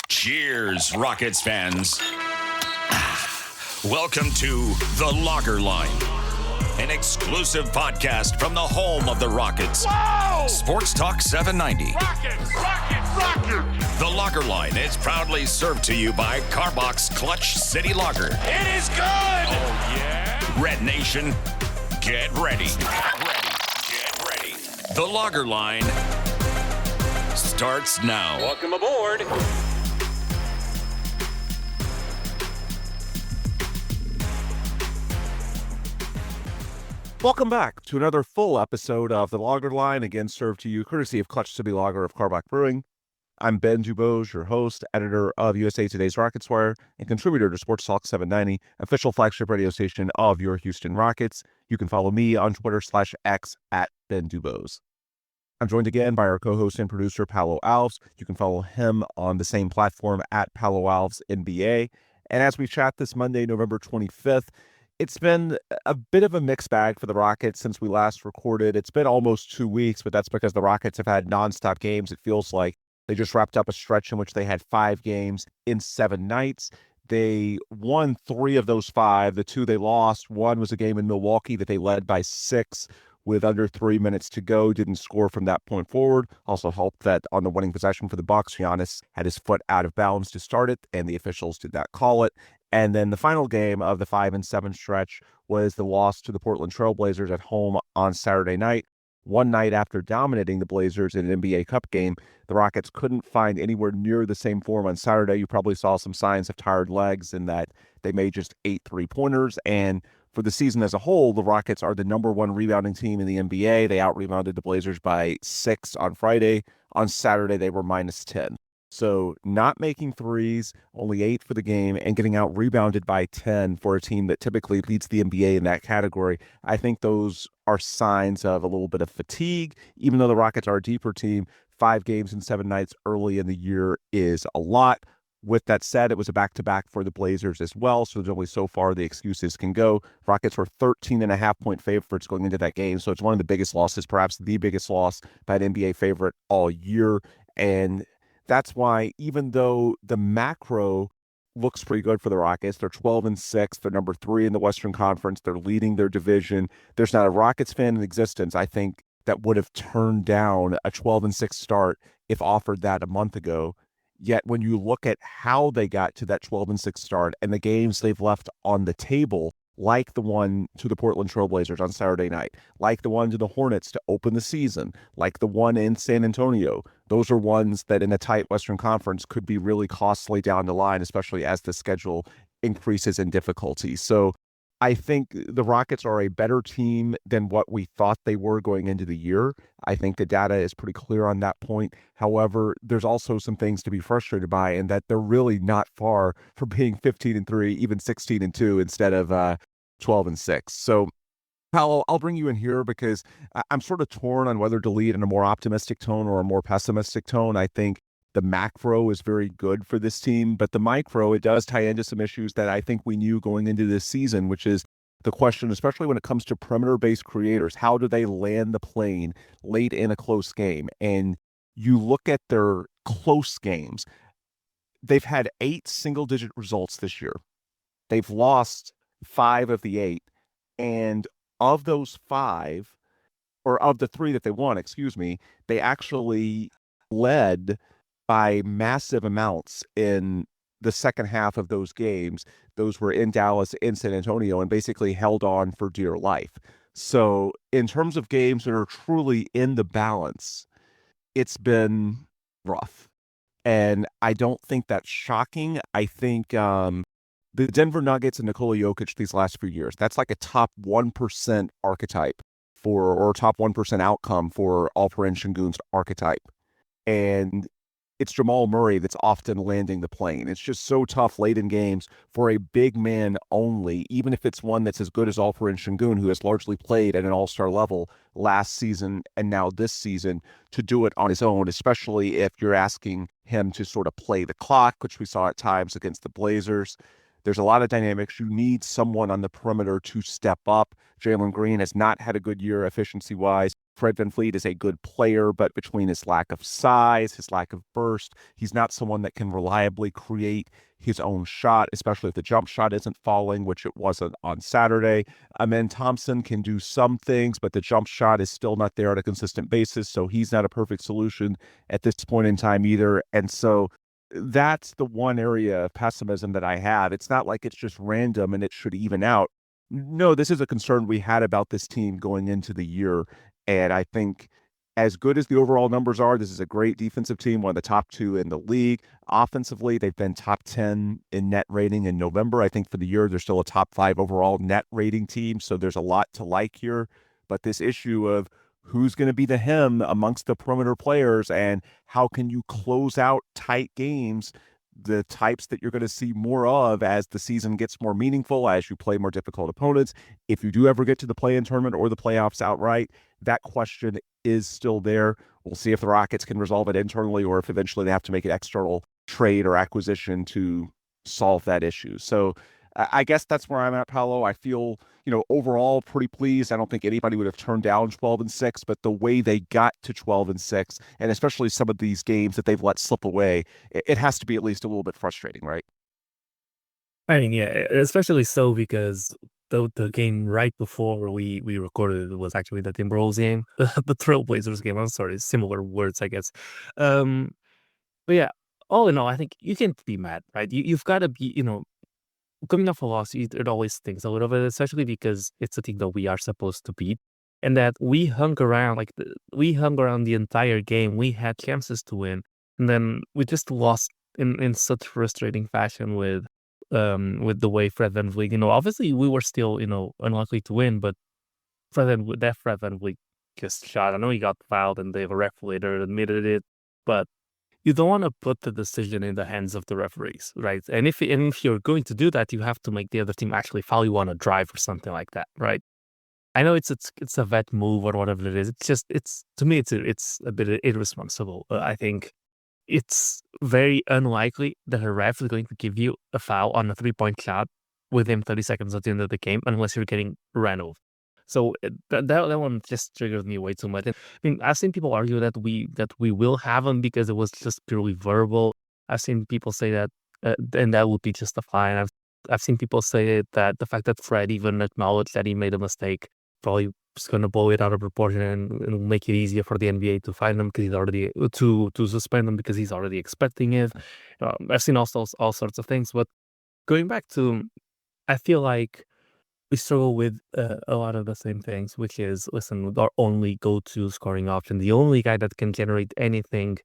Cheers, Rockets fans. Welcome to The Locker Line, an exclusive podcast from the home of the Rockets. Whoa! Sports Talk 790. Rockets! The Locker Line is proudly served to you by Carbox Clutch City Lager. It is good! Oh, yeah? Red Nation, get ready. Get ready. The Locker Line starts now. Welcome aboard. Welcome back to another full episode of The Lager Line, again served to you courtesy of Clutch City Lager of Carbox Brewing. I'm Ben Dubose, your host, editor of USA Today's Rockets Wire, and contributor to Sports Talk 790, official flagship radio station of your Houston Rockets. You can follow me on Twitter/X at Ben Dubose. I'm joined again by our co-host and producer, Paolo Alves. You can follow him on the same platform at Paolo Alves NBA. And as we chat this Monday, November 25th, it's been a bit of a mixed bag for the Rockets since we last recorded. It's been almost 2 weeks, but that's because the Rockets have had nonstop games. It feels like they just wrapped up a stretch in which they had 5 games in 7 nights. They won 3 of those 5. The 2 they lost, one was a game in Milwaukee that they led by 6 with under 3 minutes to go, didn't score from that point forward. Also helped that on the winning possession for the Bucks, Giannis had his foot out of bounds to start it, and the officials did not call it. And then the final game of the 5-7 stretch was the loss to the Portland Trail Blazers at home on Saturday night. One night after dominating the Blazers in an NBA Cup game, the Rockets couldn't find anywhere near the same form on Saturday. You probably saw some signs of tired legs in that they made just 8 3-pointers. And for the season as a whole, the Rockets are the number 1 rebounding team in the NBA. They out-rebounded the Blazers by 6 on Friday. On Saturday, they were minus 10. So not making threes, only 8 for the game, and getting out rebounded by 10 for a team that typically leads the NBA in that category. I think those are signs of a little bit of fatigue. Even though the Rockets are a deeper team, 5 games in 7 nights early in the year is a lot. With that said, it was a back-to-back for the Blazers as well, so there's only so far the excuses can go. Rockets were 13.5-point favorites going into that game, so it's one of the biggest losses, perhaps the biggest loss by an NBA favorite all year. And that's why, even though the macro looks pretty good for the Rockets, they're 12-6, they're number 3 in the Western Conference, they're leading their division. There's not a Rockets fan in existence, I think, that would have turned down a 12-6 start if offered that a month ago. Yet when you look at how they got to that 12-6 start and the games they've left on the table, like the one to the Portland Trail Blazers on Saturday night, like the one to the Hornets to open the season, like the one in San Antonio, those are ones that in a tight Western Conference could be really costly down the line, especially as the schedule increases in difficulty. So I think the Rockets are a better team than what we thought they were going into the year. I think the data is pretty clear on that point. However, there's also some things to be frustrated by, and that they're really not far from being 15-3, even 16-2 instead of 12-6. So, Paolo, I'll bring you in here because I'm sort of torn on whether to lead in a more optimistic tone or a more pessimistic tone. I think the macro is very good for this team, but the micro, it does tie into some issues that I think we knew going into this season, which is the question, especially when it comes to perimeter-based creators, how do they land the plane late in a close game? And you look at their close games, they've had 8 single-digit results this year. They've lost 5 of the 8, and of those 5, or of the 3 that they won, they actually led by massive amounts in the second half of those games. Those were in Dallas, in San Antonio, and basically held on for dear life. So in terms of games that are truly in the balance, it's been rough. And I don't think that's shocking. I think the Denver Nuggets and Nikola Jokic these last few years, that's like a top 1% archetype or top 1% outcome for Alperen Sengun's archetype. And it's Jamal Murray that's often landing the plane. It's just so tough late in games for a big man only, even if it's one that's as good as Alperen Sengun, who has largely played at an all-star level last season and now this season, to do it on his own, especially if you're asking him to sort of play the clock, which we saw at times against the Blazers. There's a lot of dynamics. You need someone on the perimeter to step up. Jalen Green has not had a good year efficiency-wise. Fred VanVleet is a good player, but between his lack of size, his lack of burst, he's not someone that can reliably create his own shot, especially if the jump shot isn't falling, which it wasn't on Saturday. Amen Thompson can do some things, but the jump shot is still not there on a consistent basis, so he's not a perfect solution at this point in time either. And so that's the one area of pessimism that I have. It's not like it's just random and it should even out. No, this is a concern we had about this team going into the year. And I think as good as the overall numbers are, this is a great defensive team, one of the top two in the league. Offensively, they've been top 10 in net rating in November. I think for the year, they're still a top 5 overall net rating team. So there's a lot to like here. But this issue of who's going to be the him amongst the perimeter players and how can you close out tight games, the types that you're going to see more of as the season gets more meaningful, as you play more difficult opponents. If you do ever get to the play-in tournament or the playoffs outright, that question is still there. We'll see if the Rockets can resolve it internally or if eventually they have to make an external trade or acquisition to solve that issue. So I guess that's where I'm at, Paolo. I feel, overall pretty pleased. I don't think anybody would have turned down 12-6, but the way they got to 12-6, and especially some of these games that they've let slip away, it has to be at least a little bit frustrating, right? I mean, yeah, especially so because the game right before we recorded was actually the Timberwolves game, the Trailblazers game. I'm sorry, similar words, I guess. Um, but yeah, all in all, I think you can't be mad, right? You've got to be, coming off a loss, it always stings a little bit, especially because it's a team that we are supposed to beat, and that we hung around we hung around the entire game. We had chances to win, and then we just lost in such frustrating fashion with the way Fred VanVleet. Obviously we were still unlikely to win, but Fred VanVleet just shot. I know he got fouled, and the ref later admitted it, but you don't want to put the decision in the hands of the referees, right? And if you're going to do that, you have to make the other team actually foul you on a drive or something like that, right? I know it's a vet move or whatever it is. It's to me it's a bit irresponsible. I think it's very unlikely that a ref is going to give you a foul on a 3-point shot within 30 seconds at the end of the game unless you're getting ran over. So that one just triggered me way too much. And, I mean, I've seen people argue that we will have him because it was just purely verbal. I've seen people say that, and that would be just a fine. I've seen people say that the fact that Fred even acknowledged that he made a mistake probably is going to blow it out of proportion and make it easier for the NBA to find him because he's already to suspend him because he's already expecting it. I've seen all sorts of things, but going back to, I feel like we struggle with a lot of the same things, which is, listen, our only go-to scoring option, the only guy that can generate anything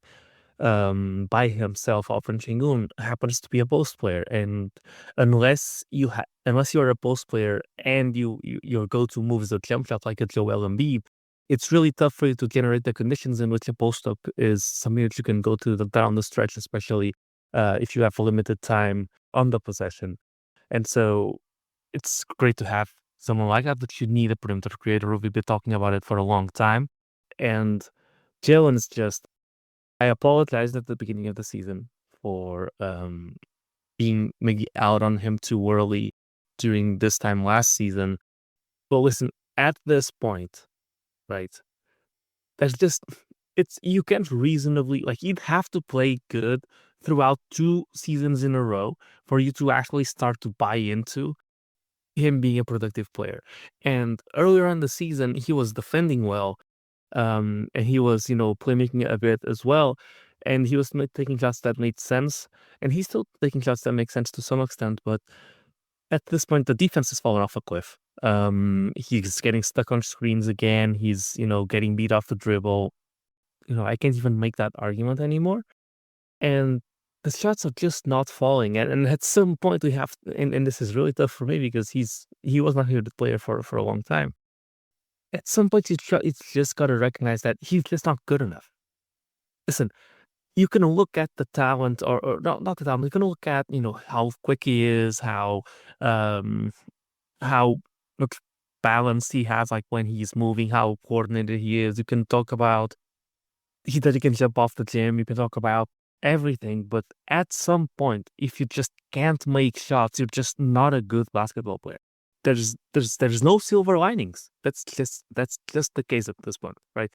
by himself, Alperen Sengun, happens to be a post player. And unless you're a post player and your go-to move is a jump shot like a Joel Embiid, it's really tough for you to generate the conditions in which a post-up is something that you can go to down the stretch, especially if you have limited time on the possession. And so it's great to have someone like that, but you need a perimeter creator. We've been talking about it for a long time. And Jalen's just, I apologized at the beginning of the season for being maybe out on him too early during this time last season. But listen, at this point, right, you can't reasonably, you'd have to play good throughout 2 seasons in a row for you to actually start to buy into him being a productive player. And earlier in the season, he was defending well, and he was, playmaking a bit as well, and he was taking shots that made sense, and he's still taking shots that make sense to some extent, but at this point, the defense has fallen off a cliff. He's getting stuck on screens again. He's, getting beat off the dribble. I can't even make that argument anymore. And the shots are just not falling. And at some point we have, and this is really tough for me because he was not here to play for a long time. At some point it's just got to recognize that he's just not good enough. Listen, you can look at the talent or not the talent. You can look at, how quick he is, how much balance he has, like when he's moving, how coordinated he is. You can talk about that he can jump off the gym. You can talk about everything, but at some point, if you just can't make shots, you're just not a good basketball player. there's no silver linings. That's just the case at this point, right?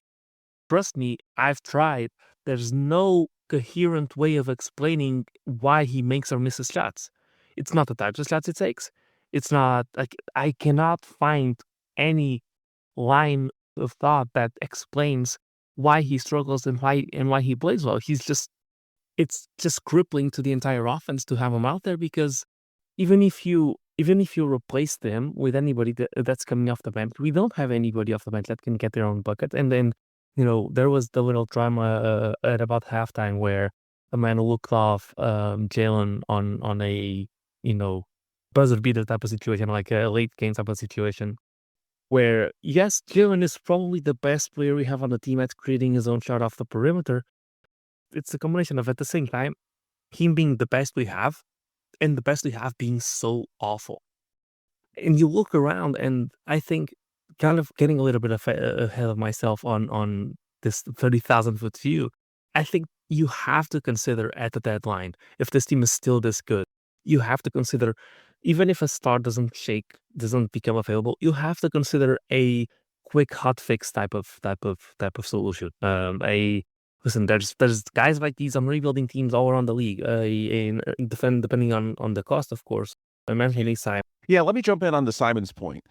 Trust me, I've tried. There's no coherent way of explaining why he makes or misses shots. It's not the types of shots he takes. It's not like I cannot find any line of thought that explains why he struggles and why he plays well. It's just crippling to the entire offense to have him out there, because even if you replace them with anybody that's coming off the bench, we don't have anybody off the bench that can get their own bucket. And then, there was the little drama at about halftime where a man looked off Jalen on a, buzzer beater type of situation, like a late game type of situation, where, yes, Jalen is probably the best player we have on the team at creating his own shot off the perimeter. It's a combination of, at the same time, him being the best we have and the best we have being so awful. And you look around, and I think, kind of getting a little bit ahead of myself on this 30,000 foot view, I think you have to consider at the deadline, if this team is still this good, you have to consider, even if a star doesn't become available, you have to consider a quick hot fix type of solution. Listen, there's guys like these on rebuilding teams all around the league, depending on the cost, of course. Imagine Simon. Yeah, let me jump in on the Simons point.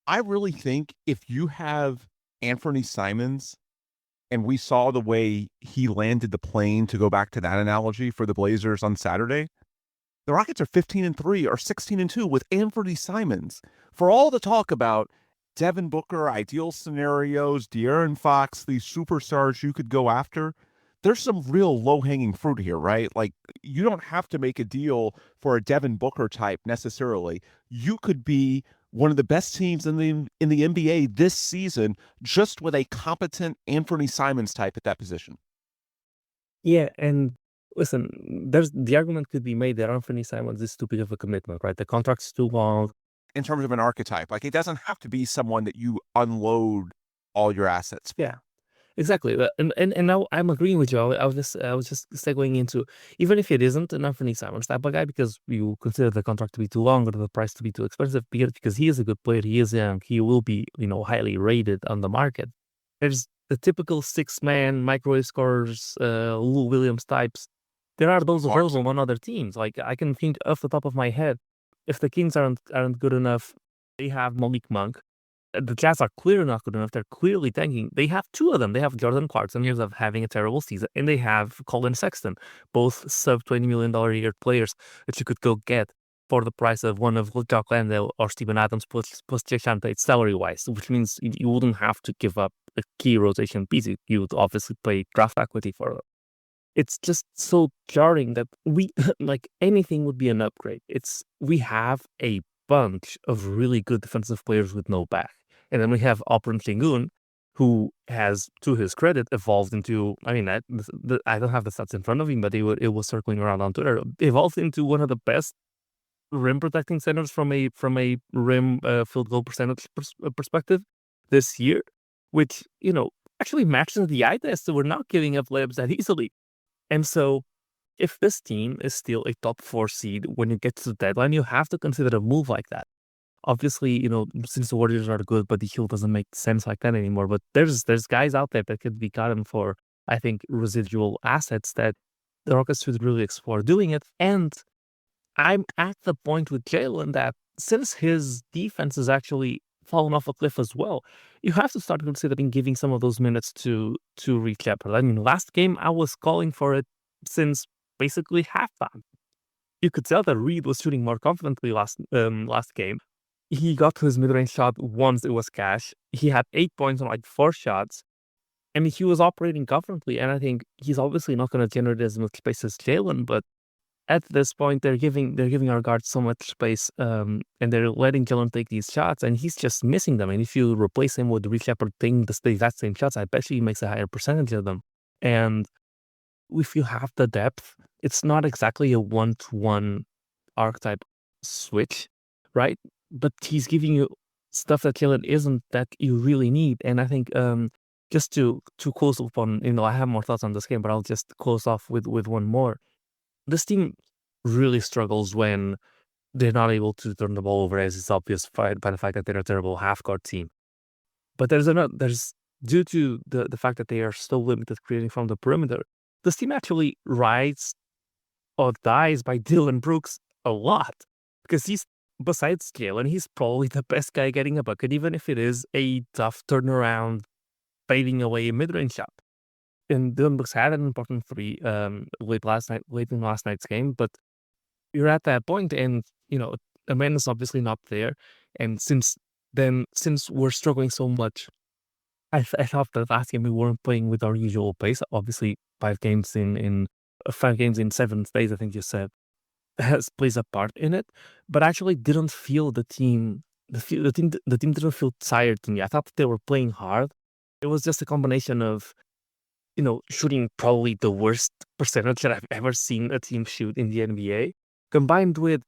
I really think if you have Anthony Simons, and we saw the way he landed the plane, to go back to that analogy, for the Blazers on Saturday, the Rockets are 15-3 or 16-2 with Anthony Simons. For all the talk about Devin Booker, ideal scenarios, De'Aaron Fox, these superstars you could go after, there's some real low-hanging fruit here, right? Like, you don't have to make a deal for a Devin Booker type necessarily. You could be one of the best teams in the NBA this season just with a competent Anthony Simons type at that position. Yeah, and listen, the argument could be made that Anthony Simons is too big of a commitment, right? The contract's too long. In terms of an archetype, like, it doesn't have to be someone that you unload all your assets. Yeah, exactly. And now I'm agreeing with you. I was just segueing into, even if it isn't an Anthony Simons type of guy, because you consider the contract to be too long or the price to be too expensive, because he is a good player, he is young, he will be highly rated on the market. There's the typical 6-man microwave scorers, Lou Williams types. There are those available on other teams. Like, I can think off the top of my head, if the Kings aren't good enough, they have Malik Monk. The Jazz are clearly not good enough. They're clearly tanking. They have two of them. They have Jordan Clarkson, years of having a terrible season, and they have Colin Sexton, both sub $20 million a year players that you could go get for the price of one of Jock Landale or Steven Adams plus Jason Tate salary-wise, which means you wouldn't have to give up a key rotation piece. You would obviously play draft equity for them. It's just so jarring that we, like, anything would be an upgrade. We have a bunch of really good defensive players with no back. And then we have Alperen Sengun, who has, to his credit, evolved into, I don't have the stats in front of him, but it was circling around on Twitter, evolved into one of the best rim protecting centers from a rim field goal percentage perspective this year, which, actually matches the eye test. So we're not giving up layups that easily. And so, if this team is still a top 4 seed when you get to the deadline, you have to consider a move like that. Obviously, since the Warriors are good, but the Hill doesn't make sense like that anymore. But there's guys out there that could be gotten for, I think, residual assets that the Rockets should really explore doing it. And I'm at the point with Jalen that, since his defense has actually fallen off a cliff as well, you have to start considering giving some of those minutes to Reed Shepard. Last game I was calling for it since basically halftime. You could tell that Reed was shooting more confidently last game. He got to his mid-range shot once it was cash. He had 8 points on 4 shots. He was operating confidently, and I think he's obviously not going to generate as much space as Jalen, but at this point they're giving our guards so much space, and they're letting Jalen take these shots, and he's just missing them. And if you replace him with Reed Shepard taking the exact same shots, I bet you he makes a higher percentage of them. And if you have the depth, it's not exactly a 1-to-1 archetype switch, right? But he's giving you stuff that Jalen isn't, that you really need. And I think, just to close up on, I have more thoughts on this game, but I'll just close off with one more. This team really struggles when they're not able to turn the ball over, as is obvious by the fact that they're a terrible half-court team. But there's due to the fact that they are so limited creating from the perimeter, this team actually rides or dies by Dylan Brooks a lot because besides Jalen, he's probably the best guy getting a bucket, even if it is a tough turnaround, fading away mid-range shot. And Dylan Brooks had an important three late in last night's game, but you're at that point, and Amanda's obviously not there. And since we're struggling so much, I thought that last game we weren't playing with our usual pace. Obviously, 5 games in 7 days, I think you said, plays a part in it. But I actually didn't feel the team. The team didn't feel tired to me. I thought that they were playing hard. It was just a combination of, shooting probably the worst percentage that I've ever seen a team shoot in the NBA, combined with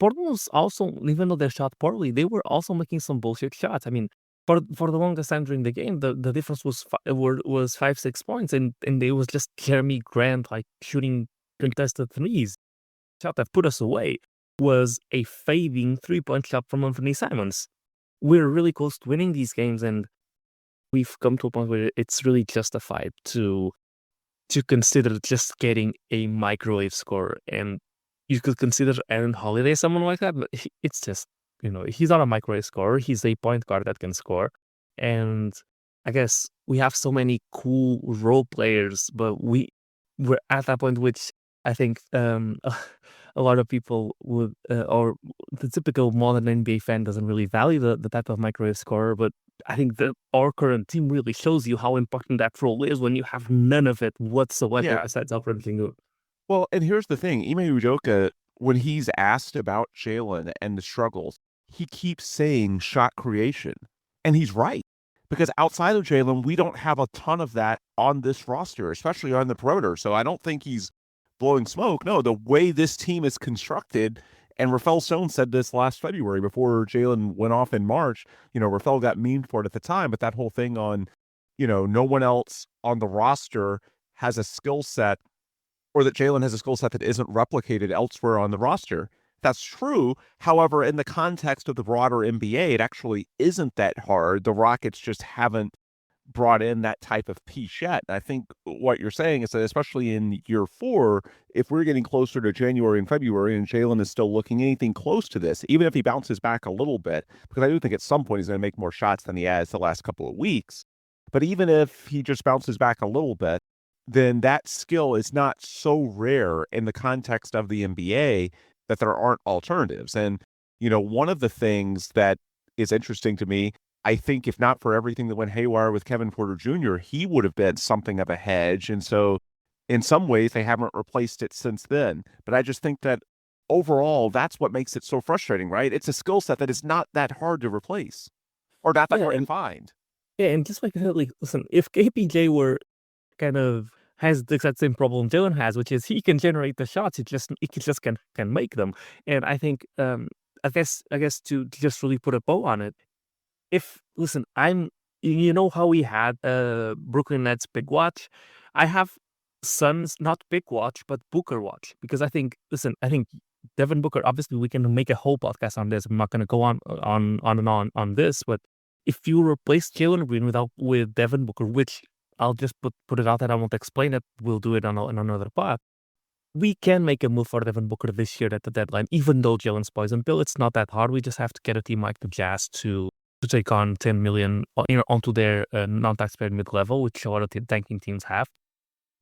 Portland was also, even though they shot poorly, they were also making some bullshit shots. I mean, for the longest time during the game, the difference was 5-6 points, and it was just Jeremy Grant like shooting contested threes. Shot that put us away was a fading 3-point shot from Anthony Simons. We're really close to winning these games, and we've come to a point where it's really justified to consider just getting a microwave scorer. And you could consider Aaron Holiday someone like that, but it's just, he's not a microwave scorer. He's a point guard that can score. And I guess we have so many cool role players, but we're at that point, which I think a lot of people would, or the typical modern NBA fan doesn't really value the type of microwave scorer, but I think that our current team really shows you how important that role is when you have none of it whatsoever besides Alperen Sengun. Well, and here's the thing. Ime Udoka, when he's asked about Jalen and the struggles, he keeps saying shot creation. And he's right. Because outside of Jalen, we don't have a ton of that on this roster, especially on the perimeter. So I don't think he's blowing smoke. No, the way this team is constructed, and Rafael Stone said this last February before Jalen went off in March, Rafael got memed for it at the time, but that whole thing on, no one else on the roster has a skill set, or that Jalen has a skill set that isn't replicated elsewhere on the roster. That's true. However, in the context of the broader NBA, it actually isn't that hard. The Rockets just haven't brought in that type of piece yet. And I think what you're saying is that especially in year 4, if we're getting closer to January and February and Jalen is still looking anything close to this, even if he bounces back a little bit, because I do think at some point he's going to make more shots than he has the last couple of weeks. But even if he just bounces back a little bit, then that skill is not so rare in the context of the NBA that there aren't alternatives. And, one of the things that is interesting to me, I think if not for everything that went haywire with Kevin Porter Jr., he would have been something of a hedge. And so in some ways, they haven't replaced it since then. But I just think that overall, that's what makes it so frustrating, right? It's a skill set that is not that hard to replace or not that hard to find. Yeah, and just like I said, listen, if KPJ were kind of has the exact same problem Jalen has, which is he can generate the shots, he just can make them. And I think I guess to just really put a bow on it, I'm how we had Brooklyn Nets Big Watch. I have Suns not Big Watch but Booker Watch, because I think Devin Booker, obviously we can make a whole podcast on this. I'm not going to go on and on this, but if you replace Jalen Green with Devin Booker, which I'll just put it out there, I won't explain it, we'll do it on another part, we can make a move for Devin Booker this year at the deadline, even though Jalen's poison pill. It's not that hard. We just have to get a team like the Jazz to take on $10 million onto their non-taxpayer mid-level, which a lot of tanking teams have.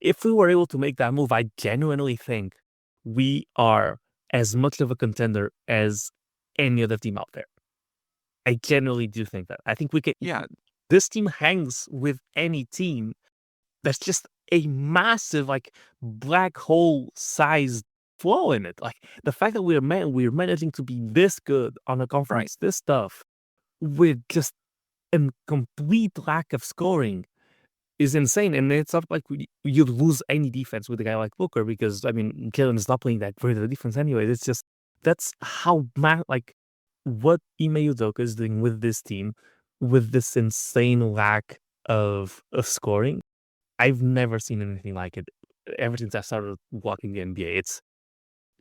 If we were able to make that move, I genuinely think we are as much of a contender as any other team out there. I genuinely do think that. I think we can. Yeah. This team hangs with any team that's just a massive, black hole sized flaw in it. Like the fact that we're managing to be this good on a conference, this stuff, with just a complete lack of scoring is insane. And it's not like you lose any defense with a guy like Booker, because Jalen is not playing that great of a defense anyway. It's just, that's how what Ime Udoka is doing with this team, with this insane lack of scoring. I've never seen anything like it ever since I started watching the NBA.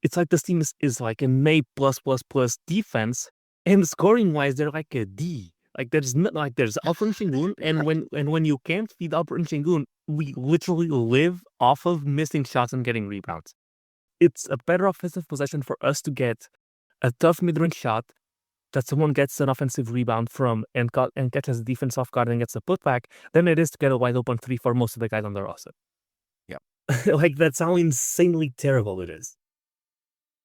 it's like this team is like an A+++ defense, and scoring wise, they're like a D. Like there's not like there's Alperen Sengun, and when you can't feed Alperen Sengun, we literally live off of missing shots and getting rebounds. It's a better offensive possession for us to get a tough mid-range shot that someone gets an offensive rebound from and catches the defense off guard and gets a putback than it is to get a wide open 3 for most of the guys on the roster. Yeah. Like that's how insanely terrible it is.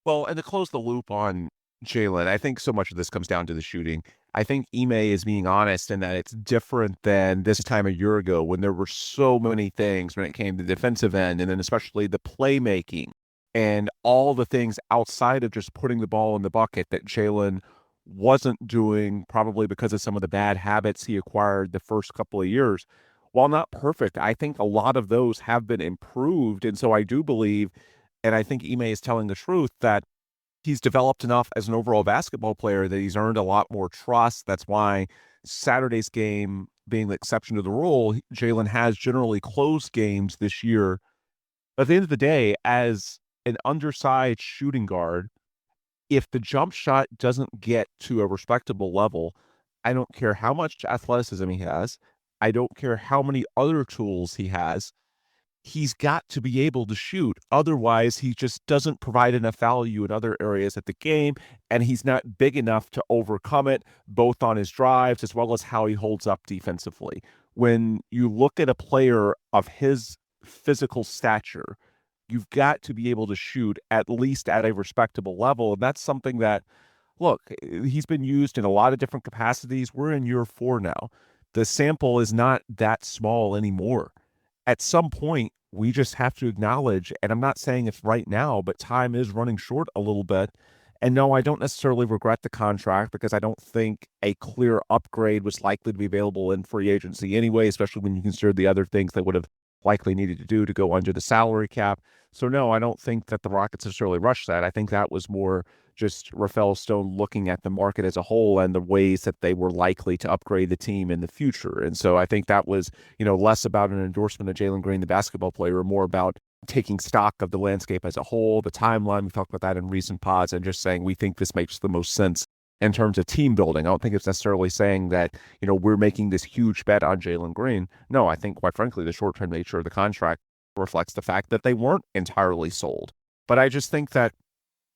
Well, and to close the loop on Jalen, I think so much of this comes down to the shooting. I think Ime is being honest in that it's different than this time a year ago when there were so many things when it came to the defensive end, and then especially the playmaking and all the things outside of just putting the ball in the bucket that Jalen wasn't doing, probably because of some of the bad habits he acquired the first couple of years. While not perfect, I think a lot of those have been improved. And so I do believe, and I think Ime is telling the truth, that he's developed enough as an overall basketball player that he's earned a lot more trust. That's why Saturday's game being the exception to the rule, Jalen has generally closed games this year. But at the end of the day, as an undersized shooting guard, if the jump shot doesn't get to a respectable level, I don't care how much athleticism he has. I don't care how many other tools he has. He's got to be able to shoot. Otherwise, he just doesn't provide enough value in other areas of the game, and he's not big enough to overcome it, both on his drives as well as how he holds up defensively. When you look at a player of his physical stature, you've got to be able to shoot at least at a respectable level. And that's something that, look, he's been used in a lot of different capacities. We're in year 4 now. The sample is not that small anymore. At some point, we just have to acknowledge, and I'm not saying it's right now, but time is running short a little bit. And no, I don't necessarily regret the contract because I don't think a clear upgrade was likely to be available in free agency anyway, especially when you consider the other things they would have likely needed to do to go under the salary cap. So no, I don't think that the Rockets necessarily rushed that. I think that was more just Rafael Stone looking at the market as a whole and the ways that they were likely to upgrade the team in the future. And so I think that was, less about an endorsement of Jalen Green, the basketball player, more about taking stock of the landscape as a whole, the timeline. We talked about that in recent pods, and just saying we think this makes the most sense in terms of team building. I don't think it's necessarily saying that, we're making this huge bet on Jalen Green. No, I think, quite frankly, the short-term nature of the contract reflects the fact that they weren't entirely sold. But I just think that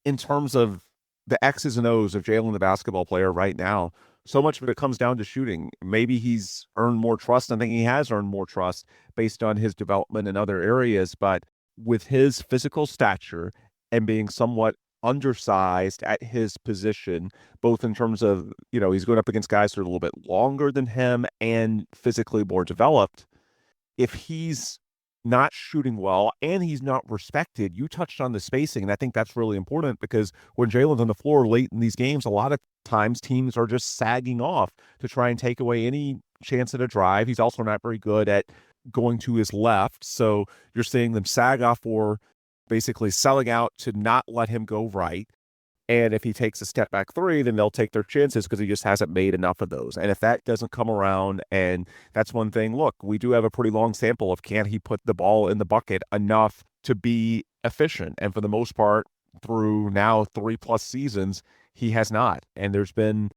in terms of the X's and O's of Jalen, the basketball player right now, so much of it comes down to shooting. Maybe he's earned more trust. I think he has earned more trust based on his development in other areas. But with his physical stature and being somewhat undersized at his position, both in terms of, he's going up against guys that are a little bit longer than him and physically more developed. If he's not shooting well and he's not respected, you touched on the spacing, and I think that's really important because when Jalen's on the floor late in these games, a lot of times teams are just sagging off to try and take away any chance at a drive. He's also not very good at going to his left, so you're seeing them sag off or basically selling out to not let him go right. And if he takes a step back three, then they'll take their chances because he just hasn't made enough of those. And if that doesn't come around, and that's one thing, look, we do have a pretty long sample of can he put the ball in the bucket enough to be efficient? And for the most part, through now 3+ seasons, he has not. And there's been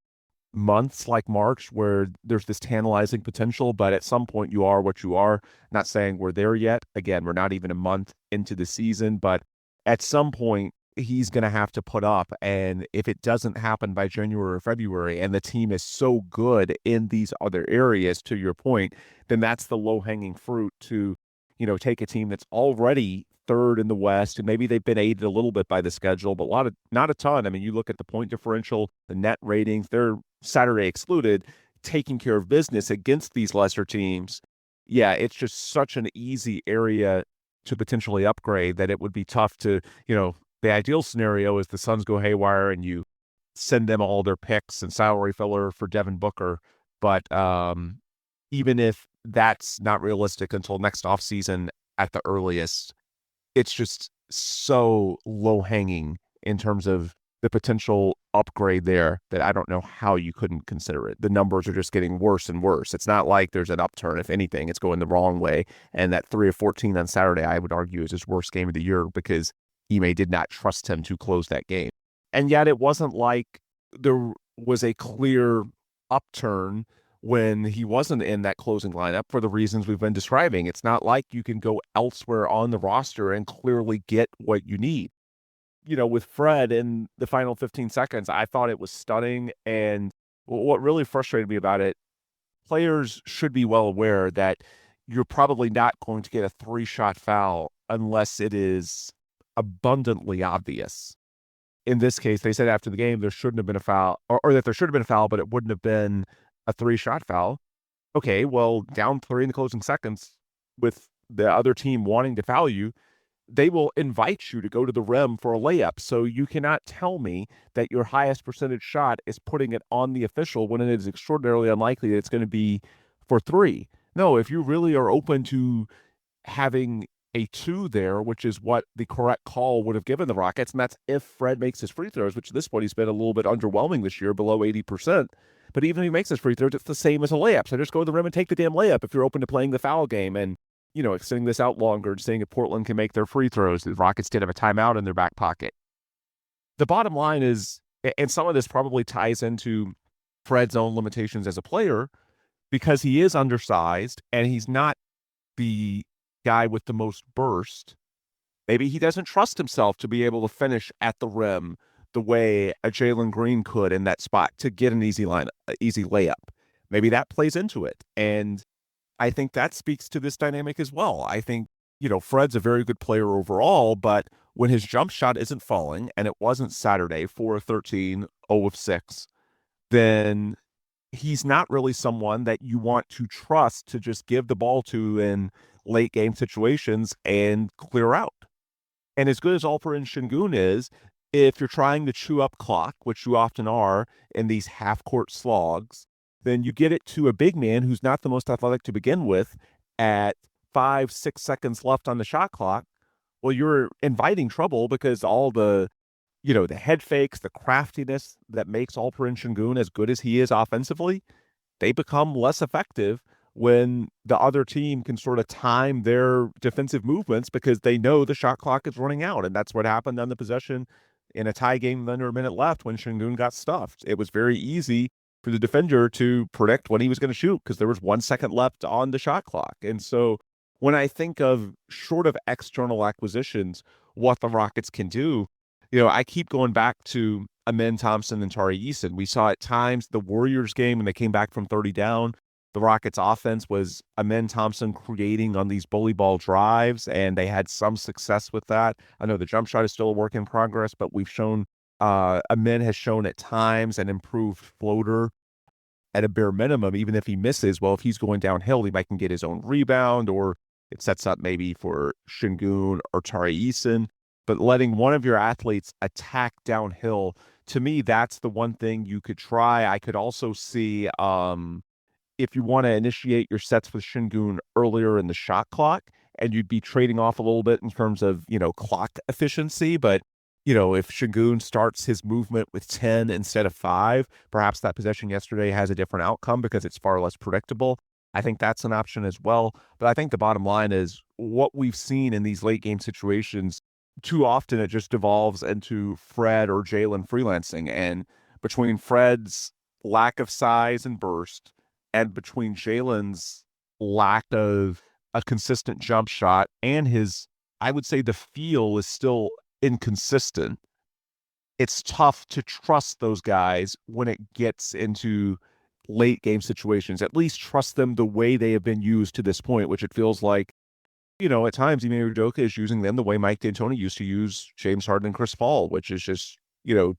months like March where there's this tantalizing potential, but at some point you are what you are. Not saying we're there yet. Again, we're not even a month into the season, but at some point, he's going to have to put up. And if it doesn't happen by January or February, and the team is so good in these other areas, to your point, then that's the low-hanging fruit to, take a team that's already third in the West, and maybe they've been aided a little bit by the schedule, but not a ton. I mean, you look at the point differential, the net ratings, they're Saturday excluded, taking care of business against these lesser teams. Yeah, it's just such an easy area to potentially upgrade that it would be tough to, the ideal scenario is the Suns go haywire and you send them all their picks and salary filler for Devin Booker. But even if that's not realistic until next offseason at the earliest, it's just so low-hanging in terms of the potential upgrade there that I don't know how you couldn't consider it. The numbers are just getting worse and worse. It's not like there's an upturn. If anything, it's going the wrong way. And that 3 of 14 on Saturday, I would argue, is his worst game of the year because Ime did not trust him to close that game. And yet it wasn't like there was a clear upturn when he wasn't in that closing lineup for the reasons we've been describing. It's not like you can go elsewhere on the roster and clearly get what you need. With Fred in the final 15 seconds, I thought it was stunning. And what really frustrated me about it, players should be well aware that you're probably not going to get a 3-shot foul unless it is abundantly obvious. In this case, they said after the game there shouldn't have been a foul, or that there should have been a foul, but it wouldn't have been a 3-shot foul. Okay, well, down 3 in the closing seconds with the other team wanting to foul you, they will invite you to go to the rim for a layup. So you cannot tell me that your highest percentage shot is putting it on the official when it is extraordinarily unlikely that it's going to be for 3. No, if you really are open to having a 2 there, which is what the correct call would have given the Rockets, and that's if Fred makes his free throws, which at this point he's been a little bit underwhelming this year, below 80%. But even if he makes his free throws, it's the same as a layup. So just go to the rim and take the damn layup if you're open to playing the foul game and, extending this out longer and seeing if Portland can make their free throws. The Rockets did have a timeout in their back pocket. The bottom line is, and some of this probably ties into Fred's own limitations as a player, because he is undersized and he's not the guy with the most burst. Maybe he doesn't trust himself to be able to finish at the rim the way a Jalen Green could in that spot to get an easy layup. Maybe that plays into it. And I think that speaks to this dynamic as well. I think, Fred's a very good player overall, but when his jump shot isn't falling, and it wasn't Saturday, 4 of 13, 0 of 6, then he's not really someone that you want to trust to just give the ball to in late game situations and clear out. And as good as Alperen Sengun is, if you're trying to chew up clock, which you often are in these half-court slogs, then you get it to a big man who's not the most athletic to begin with at 5-6 seconds left on the shot clock. Well, you're inviting trouble because all the head fakes, the craftiness that makes Alperen Sengun as good as he is offensively, they become less effective when the other team can sort of time their defensive movements because they know the shot clock is running out. And that's what happened on the possession in a tie game with under a minute left when Sengun got stuffed. It was very easy for the defender to predict when he was going to shoot because there was 1 second left on the shot clock. And so when I think of short of external acquisitions, what the Rockets can do, I keep going back to Amen Thompson and Tari Eason. We saw at times the Warriors game when they came back from 30 down, the Rockets offense was Amen Thompson creating on these bully ball drives, and they had some success with that. I know the jump shot is still a work in progress, but we've shown Amen has shown at times an improved floater at a bare minimum, even if he misses. Well, if he's going downhill, he might can get his own rebound, or it sets up maybe for Sengun or Tari Eason. But letting one of your athletes attack downhill, to me, that's the one thing you could try. I could also see if you want to initiate your sets with Sengun earlier in the shot clock, and you'd be trading off a little bit in terms of, clock efficiency. But, if Sengun starts his movement with 10 instead of 5, perhaps that possession yesterday has a different outcome because it's far less predictable. I think that's an option as well. But I think the bottom line is what we've seen in these late game situations, too often it just devolves into Fred or Jalen freelancing. And between Fred's lack of size and burst and between Jalen's lack of a consistent jump shot and his, I would say the feel is still inconsistent. It's tough to trust those guys when it gets into late game situations. At least trust them the way they have been used to this point, which it feels like, at times Ime Udoka is using them the way Mike D'Antoni used to use James Harden and Chris Paul, which is just,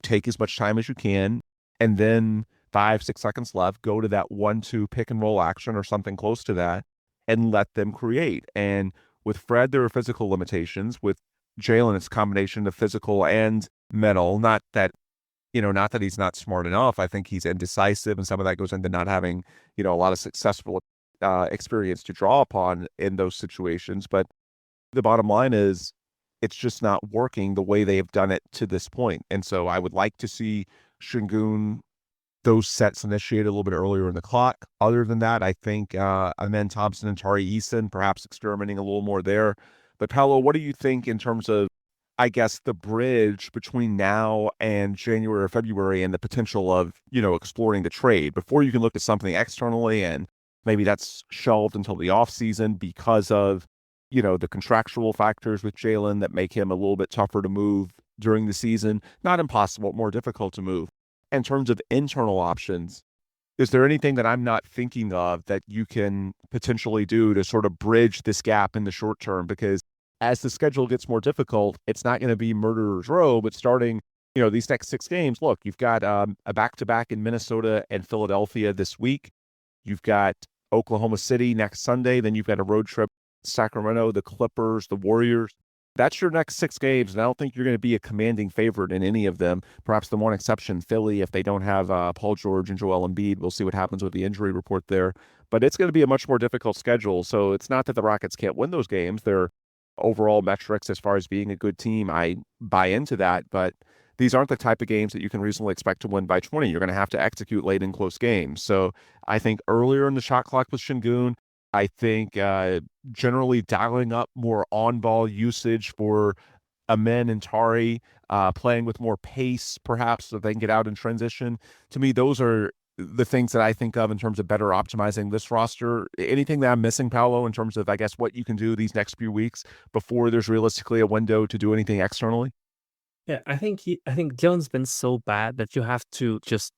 take as much time as you can, and then 5-6 seconds left, go to that 1-2 pick and roll action or something close to that and let them create. And with Fred, there are physical limitations. With Jalen, it's a combination of physical and mental. Not that he's not smart enough. I think he's indecisive, and some of that goes into not having, a lot of successful experience to draw upon in those situations. But the bottom line is it's just not working the way they have done it to this point. And so I would like to see Sengun, those sets initiated a little bit earlier in the clock. Other than that, I think Amen Thompson and Tari Eason perhaps experimenting a little more there. But Paolo, what do you think in terms of I guess, the bridge between now and January or February and the potential of, exploring the trade before you can look at something externally, and maybe that's shelved until the offseason because of, the contractual factors with Jalen that make him a little bit tougher to move during the season. Not impossible, more difficult to move. In terms of internal options, is there anything that I'm not thinking of that you can potentially do to sort of bridge this gap in the short term? Because as the schedule gets more difficult, it's not going to be murderer's row, but starting, these next 6 games, look, you've got a back-to-back in Minnesota and Philadelphia this week. You've got Oklahoma City next Sunday. Then you've got a road trip, Sacramento, the Clippers, the Warriors. That's your next 6 games, and I don't think you're going to be a commanding favorite in any of them. Perhaps the one exception, Philly, if they don't have Paul George and Joel Embiid. We'll see what happens with the injury report there. But it's going to be a much more difficult schedule, so it's not that the Rockets can't win those games. Their overall metrics as far as being a good team, I buy into that, but these aren't the type of games that you can reasonably expect to win by 20. You're going to have to execute late in close games. So I think earlier in the shot clock with Sengun, I think generally dialing up more on-ball usage for Amen and Tari, playing with more pace, perhaps, so they can get out in transition. To me, those are the things that I think of in terms of better optimizing this roster. Anything that I'm missing, Paolo, in terms of, I guess, what you can do these next few weeks before there's realistically a window to do anything externally? Yeah, I think Jalen's been so bad that you have to just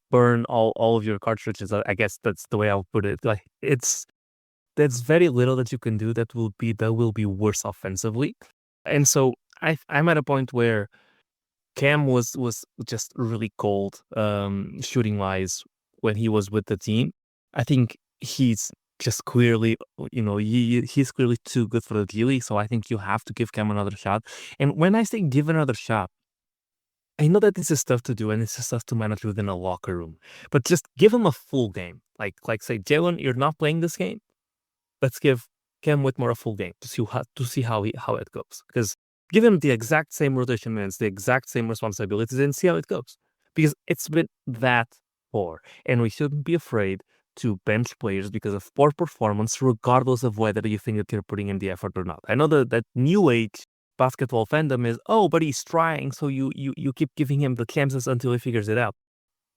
burn all of your cartridges. I guess that's the way I'll put it. Like there's very little that you can do that will be worse offensively. And so I'm at a point where Cam was just really cold shooting wise when he was with the team. I think he's just clearly, he's clearly too good for the D League. So I think you have to give Cam another shot. And when I say give another shot, I know that this is tough to do and it's just tough to manage within a locker room. But just give him a full game. Like say, Jalen, you're not playing this game. Let's give Cam Whitmore a full game to see how it goes. Because give him the exact same rotation minutes, the exact same responsibilities, and see how it goes. Because it's been that poor, and we shouldn't be afraid to bench players because of poor performance, regardless of whether you think that they're putting in the effort or not. I know that new age basketball fandom is, oh, but he's trying, so you keep giving him the chances until he figures it out.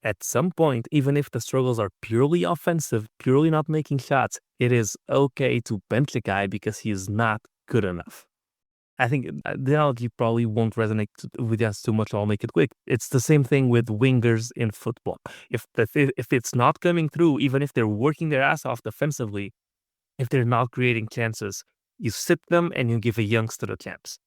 At some point, even if the struggles are purely offensive, purely not making shots, it is okay to bench the guy because he is not good enough. I think the analogy probably won't resonate with us too much. I'll make it quick. It's the same thing with wingers in football. If it's not coming through, even if they're working their ass off defensively, if they're not creating chances, you sit them and you give a youngster a chance.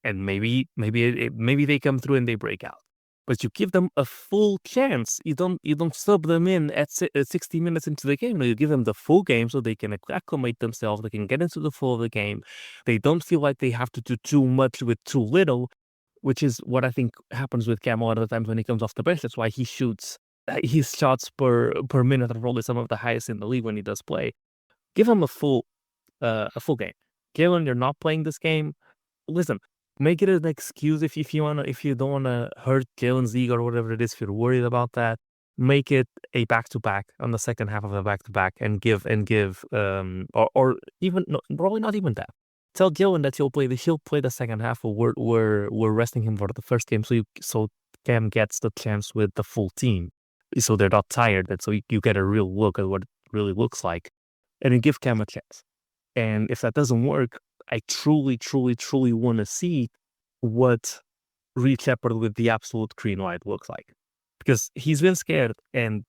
And maybe they come through and they break out. But you give them a full chance. You don't sub them in at 60 minutes into the game. You give them the full game so they can acclimate themselves. They can get into the flow of the game. They don't feel like they have to do too much with too little, which is what I think happens with Cam a lot of the times when he comes off the bench. That's why he shoots. His shots per minute are probably some of the highest in the league when he does play. Give him a full game. Jalen, you're not playing this game. Listen. Make it an excuse if you don't wanna hurt Jalen's ego or whatever it is. If you're worried about that, make it a back-to-back on the second half of a back-to-back and give or even no, probably not even that. Tell Jalen that he'll play the second half. Or we're resting him for the first game, so Cam gets the chance with the full team, so they're not tired. And so you get a real look at what it really looks like, and you give Cam a chance. And if that doesn't work, I truly want to see what Reed Shepard with the absolute green light looks like. Because he's been scared, and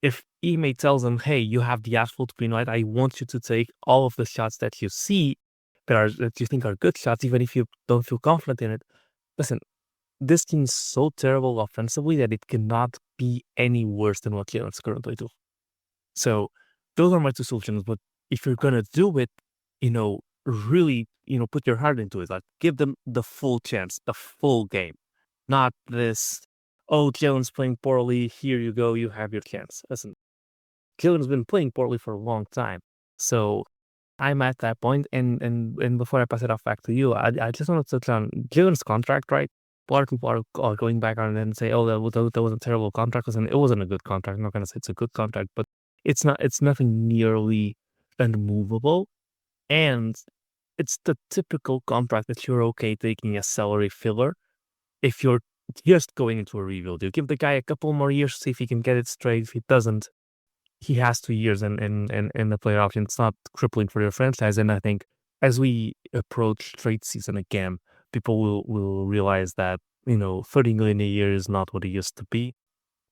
if Ime tells him, hey, you have the absolute green light, I want you to take all of the shots that you see that you think are good shots, even if you don't feel confident in it. Listen, this team's so terrible offensively that it cannot be any worse than what Jalen's currently doing. So those are my two solutions. But if you're going to do it, really, put your heart into it. Like, give them the full chance, the full game. Not this, oh, Jalen's playing poorly, here you go, you have your chance. Listen, Jalen's been playing poorly for a long time. So I'm at that point, and before I pass it off back to you, I just want to touch on Jalen's contract, right? A lot of people are going back on it and say, oh, that was a terrible contract. Listen, it wasn't a good contract. I'm not going to say it's a good contract, but it's nothing nearly unmovable. And it's the typical contract that you're okay taking a salary filler if you're just going into a rebuild. You give the guy a couple more years to see if he can get it straight. If he doesn't, he has 2 years and the player option. It's not crippling for your franchise. And I think as we approach trade season again, people will realize that, 30 million a year is not what it used to be.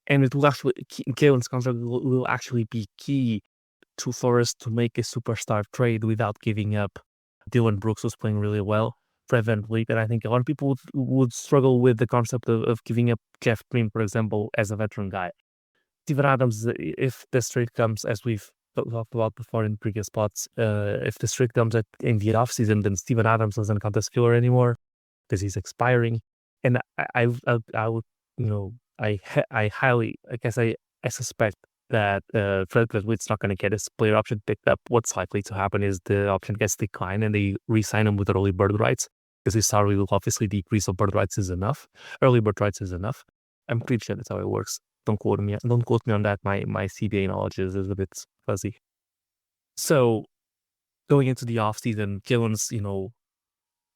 And it will actually, Jalen's contract will actually be key for us to make a superstar trade without giving up. Dylan Brooks was playing really well for Evan League, and I think a lot of people would struggle with the concept of giving up Jeff Green, for example, as a veteran guy. Steven Adams, if this trade comes, as we've talked about before in previous spots, if this trade comes in the offseason, then Steven Adams doesn't count as filler anymore because he's expiring. And I would, I highly, I guess I suspect that Fred Gladwitt's not going to get his player option picked up. What's likely to happen is the option gets declined and they re-sign him with early bird rights because his salary will obviously decrease, so bird rights is enough. Early bird rights is enough. I'm pretty sure that's how it works. Don't quote me on that. My CBA knowledge is a bit fuzzy. So going into the offseason, Jalen's,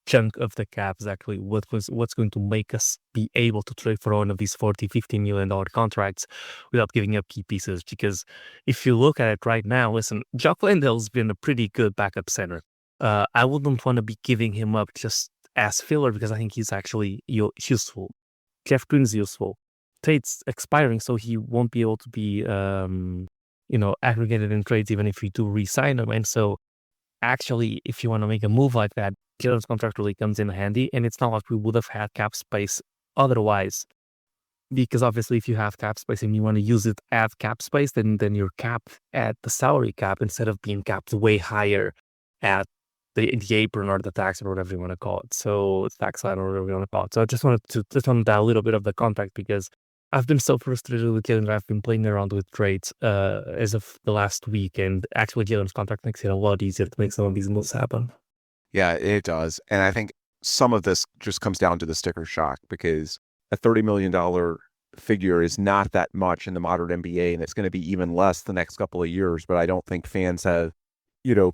chunk of the cap is actually what's going to make us be able to trade for one of these $40-50 million contracts without giving up key pieces. Because if you look at it right now, listen, Jock Landale's been a pretty good backup center. I wouldn't want to be giving him up just as filler because I think he's actually useful. Jeff Green's useful. Tate's expiring, so he won't be able to be, aggregated in trades even if we do re-sign him. And so actually, if you want to make a move like that, Jalen's contract really comes in handy, and it's not like we would have had cap space otherwise. Because obviously, if you have cap space and you want to use it at cap space, then you're capped at the salary cap instead of being capped way higher at the apron or the tax or whatever you want to call it. So tax line or whatever you want to call it. So I just wanted to touch on that a little bit of the contract because I've been so frustrated with Jalen. I've been playing around with trades as of the last week, and actually Jalen's contract makes it a lot easier to make some of these moves happen. Yeah, it does. And I think some of this just comes down to the sticker shock because a $30 million figure is not that much in the modern NBA, and it's going to be even less the next couple of years. But I don't think fans have,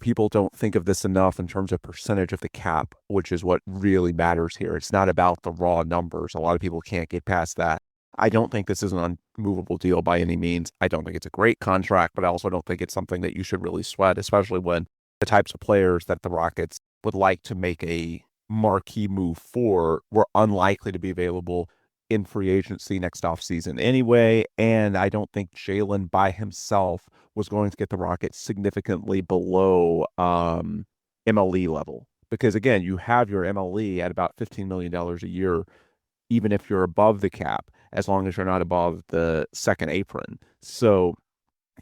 people don't think of this enough in terms of percentage of the cap, which is what really matters here. It's not about the raw numbers. A lot of people can't get past that. I don't think this is an unmovable deal by any means. I don't think it's a great contract, but I also don't think it's something that you should really sweat, especially when the types of players that the Rockets would like to make a marquee move for were unlikely to be available in free agency next offseason anyway. And I don't think Jalen by himself was going to get the Rockets significantly below MLE level. Because again, you have your MLE at about $15 million a year, even if you're above the cap, as long as you're not above the second apron. So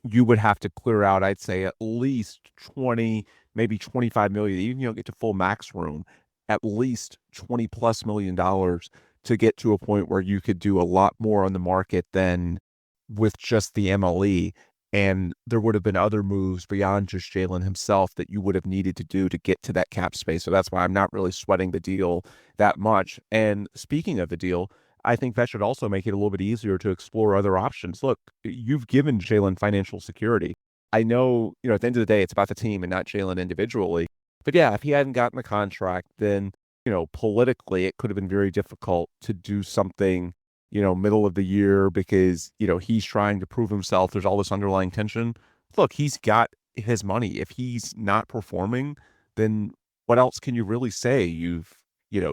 you would have to clear out, I'd say, at least 20, maybe 25 million, even if you don't get to full max room, at least $20+ million to get to a point where you could do a lot more on the market than with just the MLE. And there would have been other moves beyond just Jalen himself that you would have needed to do to get to that cap space. So that's why I'm not really sweating the deal that much. And speaking of the deal, I think that should also make it a little bit easier to explore other options. Look, you've given Jalen financial security. I know, at the end of the day, it's about the team and not Jalen individually. But yeah, if he hadn't gotten the contract, then, politically, it could have been very difficult to do something, middle of the year because, he's trying to prove himself. There's all this underlying tension. Look, he's got his money. If he's not performing, then what else can you really say? You've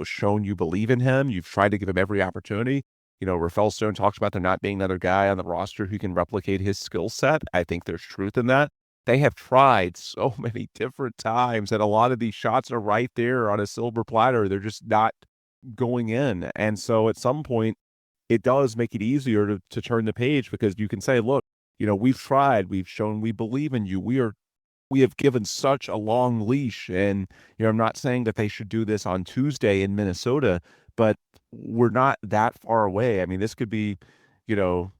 shown you believe in him. You've tried to give him every opportunity. Rafael Stone talks about there not being another guy on the roster who can replicate his skill set. I think there's truth in that. They have tried so many different times, and a lot of these shots are right there on a silver platter. They're just not going in. And so at some point, it does make it easier to turn the page because you can say, look, we've tried. We've shown we believe in you. We have given such a long leash, and I'm not saying that they should do this on Tuesday in Minnesota, but we're not that far away. I mean, this could be,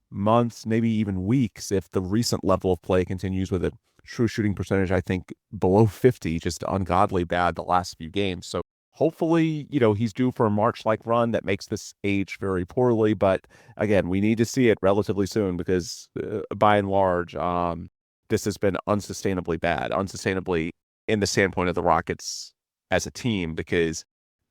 months, maybe even weeks if the recent level of play continues with a true shooting percentage, I think, below 50, just ungodly bad the last few games. So hopefully, he's due for a March-like run that makes this age very poorly. But again, we need to see it relatively soon because by and large, this has been unsustainably bad, unsustainably in the standpoint of the Rockets as a team because,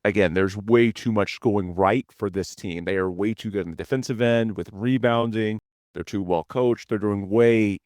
again, there's way too much going right for this team. They are way too good in the defensive end with rebounding. They're too well coached. They're doing way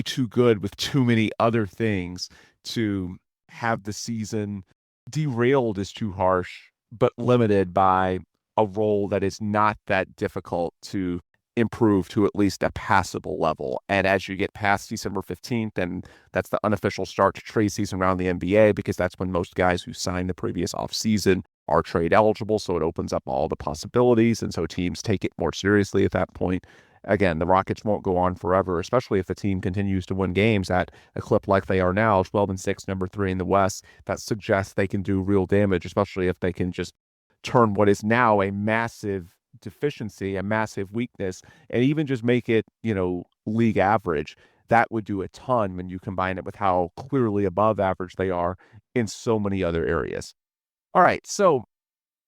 too good with too many other things to have the season derailed is too harsh, but limited by a role that is not that difficult to improve to at least a passable level. And as you get past December 15th, and that's the unofficial start to trade season around the NBA, because that's when most guys who signed the previous offseason are trade eligible. So it opens up all the possibilities. And so teams take it more seriously at that point. Again, the Rockets won't go on forever, especially if the team continues to win games at a clip like they are now, 12-6, number 3 in the West. That suggests they can do real damage, especially if they can just turn what is now a massive deficiency, a massive weakness, and even just make it, league average. That would do a ton when you combine it with how clearly above average they are in so many other areas. All right, so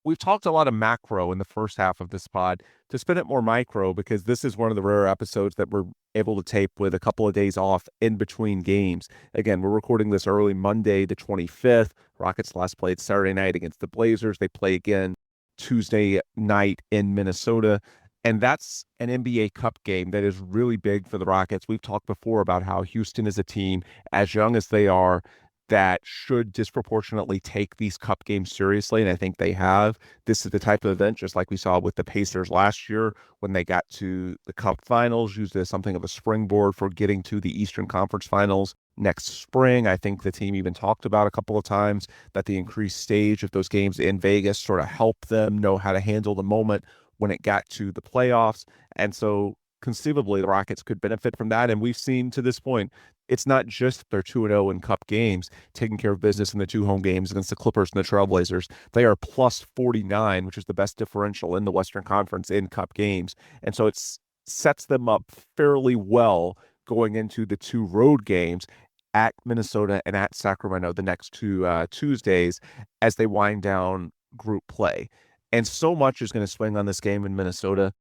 we've talked a lot of macro in the first half of this pod. To spin it more micro, because this is one of the rare episodes that we're able to tape with a couple of days off in between games. Again, we're recording this early Monday, the 25th. Rockets last played Saturday night against the Blazers. They play again Tuesday night in Minnesota. And that's an NBA Cup game that is really big for the Rockets. We've talked before about how Houston is a team, as young as they are, that should disproportionately take these cup games seriously, and I think they have. This is the type of event, just like we saw with the Pacers last year when they got to the cup finals, used as something of a springboard for getting to the Eastern Conference Finals next spring. I think the team even talked about a couple of times that the increased stage of those games in Vegas sort of helped them know how to handle the moment when it got to the playoffs. And so conceivably, the Rockets could benefit from that. And we've seen to this point, it's not just they're 2-0 in cup games, taking care of business in the 2 home games against the Clippers and the Trailblazers. They are plus 49, which is the best differential in the Western Conference in cup games. And so it sets them up fairly well going into the 2 road games at Minnesota and at Sacramento the next 2 Tuesdays as they wind down group play. And so much is going to swing on this game in Minnesota.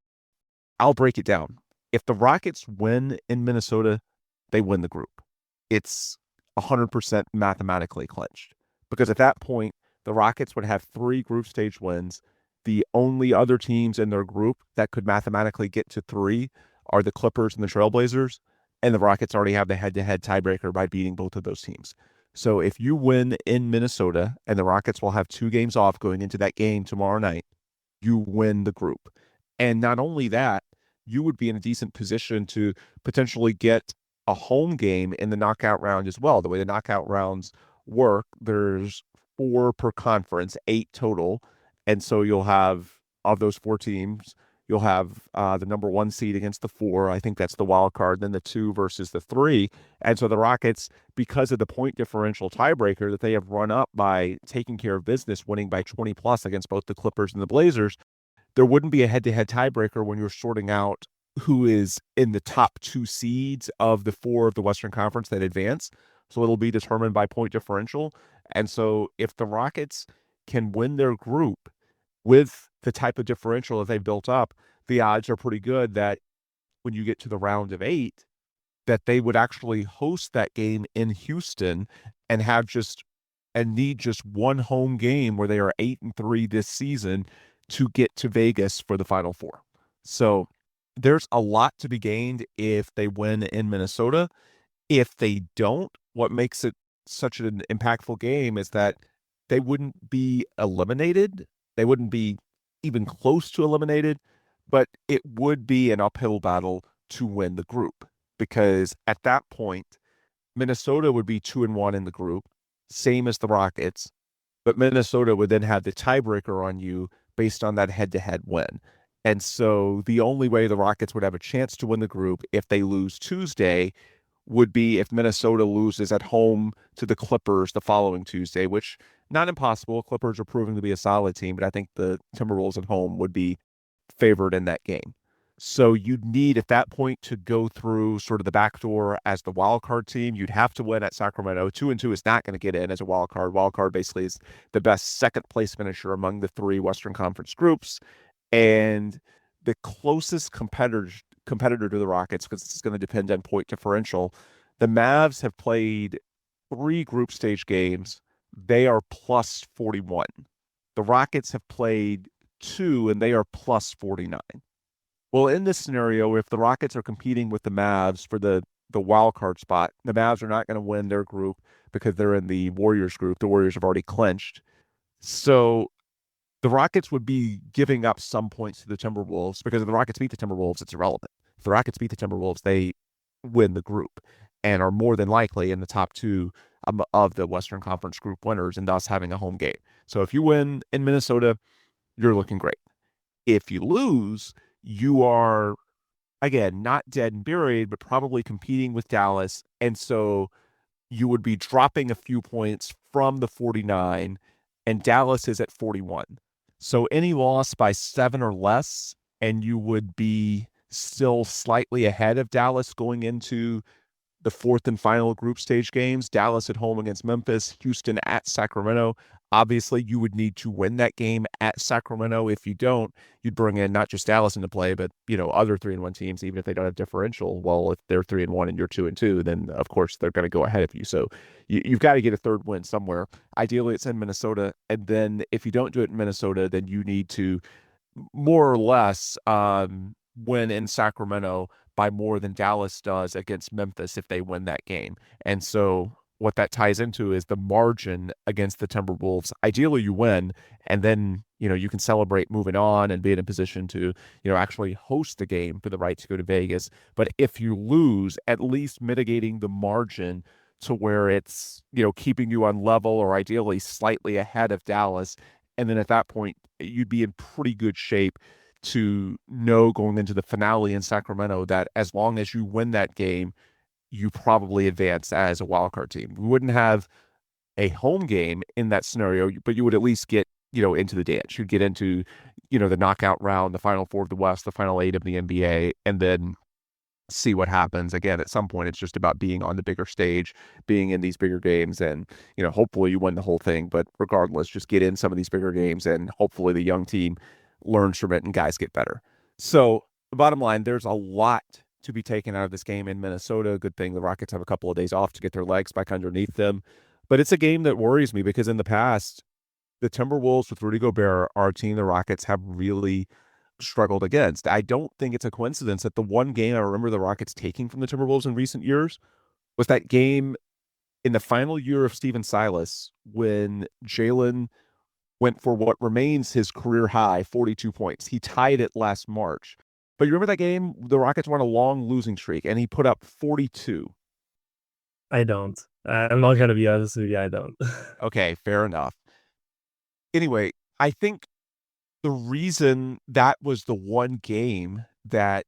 I'll break it down. If the Rockets win in Minnesota, they win the group. It's 100% mathematically clinched, because at that point, the Rockets would have 3 group stage wins. The only other teams in their group that could mathematically get to 3 are the Clippers and the Trailblazers, and the Rockets already have the head-to-head tiebreaker by beating both of those teams. So if you win in Minnesota, and the Rockets will have 2 games off going into that game tomorrow night, you win the group. And not only that, you would be in a decent position to potentially get a home game in the knockout round as well. The way the knockout rounds work, there's 4 per conference, 8 total. And so you'll have, of those 4 teams, you'll have the number 1 seed against the 4. I think that's the wild card, then the 2 versus the 3. And so the Rockets, because of the point differential tiebreaker that they have run up by taking care of business, winning by 20 plus against both the Clippers and the Blazers, there wouldn't be a head-to-head tiebreaker when you're sorting out who is in the top 2 seeds of the 4 of the Western Conference that advance. So it'll be determined by point differential. And so if the Rockets can win their group with the type of differential that they've built up, the odds are pretty good that when you get to the round of 8, that they would actually host that game in Houston and need just 1 home game where they are 8-3 this season to get to Vegas for the Final Four. So there's a lot to be gained if they win in Minnesota. If they don't, what makes it such an impactful game is that they wouldn't be eliminated. They wouldn't be even close to eliminated, but it would be an uphill battle to win the group, because at that point, Minnesota would be 2-1 in the group, same as the Rockets, but Minnesota would then have the tiebreaker on you based on that head-to-head win. And so the only way the Rockets would have a chance to win the group if they lose Tuesday would be if Minnesota loses at home to the Clippers the following Tuesday, which not impossible. Clippers are proving to be a solid team, but I think the Timberwolves at home would be favored in that game. So you'd need at that point to go through sort of the back door as the wild card team. You'd have to win at Sacramento. 2-2 is not going to get in as a wild card. Wild card basically is the best second place finisher among the 3 Western Conference groups. And the closest competitor to the Rockets, because it's going to depend on point differential, the Mavs have played 3 group stage games they are plus 41. The Rockets have played 2, and they are plus 49. Well, in this scenario, if the Rockets are competing with the Mavs for the wild card spot, the Mavs are not going to win their group because they're in the Warriors group. The Warriors have already clinched. So the Rockets would be giving up some points to the Timberwolves because if the Rockets beat the Timberwolves, it's irrelevant. If the Rockets beat the Timberwolves, they win the group and are more than likely in the top 2 of the Western Conference group winners and thus having a home game. So if you win in Minnesota, you're looking great. If you lose, you are, again, not dead and buried, but probably competing with Dallas. And so you would be dropping a few points from the 49, and Dallas is at 41. So any loss by 7 or less, and you would be still slightly ahead of Dallas going into the 4th and final group stage games. Dallas at home against Memphis, Houston at Sacramento. Obviously, you would need to win that game at Sacramento. If you don't, you'd bring in not just Dallas into play, but other 3-1 teams, even if they don't have differential. Well, if they're 3-1 and you're 2-2, then of course they're going to go ahead of you. So you've got to get a third win somewhere. Ideally, it's in Minnesota, and then if you don't do it in Minnesota, then you need to more or less win in Sacramento by more than Dallas does against Memphis if they win that game. And so what that ties into is the margin against the Timberwolves. Ideally, you win, and then you can celebrate moving on and be in a position to actually host the game for the right to go to Vegas. But if you lose, at least mitigating the margin to where it's keeping you on level or ideally slightly ahead of Dallas. And then at that point, you'd be in pretty good shape to know going into the finale in Sacramento that as long as you win that game, you probably advance as a wildcard team. We wouldn't have a home game in that scenario, but you would at least get, into the dance. You'd get into, the knockout round, the Final Four of the West, the Final 8 of the NBA, and then see what happens. Again, at some point, it's just about being on the bigger stage, being in these bigger games, and, hopefully you win the whole thing. But regardless, just get in some of these bigger games, and hopefully the young team learns from it and guys get better. So the bottom line, there's a lot to be taken out of this game in Minnesota. Good thing the Rockets have a couple of days off to get their legs back underneath them. But it's a game that worries me because in the past, the Timberwolves with Rudy Gobert are a team the Rockets have really struggled against. I don't think it's a coincidence that the one game I remember the Rockets taking from the Timberwolves in recent years was that game in the final year of Steven Silas when Jalen went for what remains his career high, 42 points. He tied it last March. But you remember that game? The Rockets were on a long losing streak, and he put up 42. I don't. I'm not going to be honest with you. I don't. Okay, fair enough. Anyway, I think the reason that was the one game that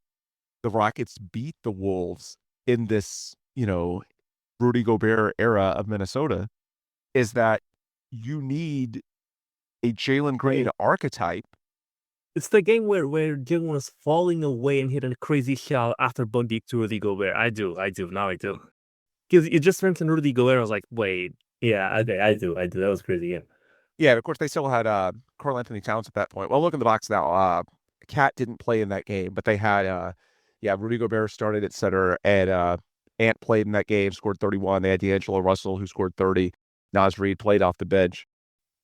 the Rockets beat the Wolves in this, Rudy Gobert era of Minnesota is that you need a Jalen Green archetype. It's the game where Jalen was falling away and hit a crazy shot after bumping to Rudy Gobert. I do. Now I do. Because you just mentioned Rudy Gobert. I was like, wait. Yeah, okay, I do. That was crazy, yeah. Yeah, of course, they still had Karl-Anthony Towns at that point. Well, look in the box now. Cat didn't play in that game, but they had, Rudy Gobert started at center, and Ant played in that game, scored 31. They had D'Angelo Russell, who scored 30. Naz Reid played off the bench.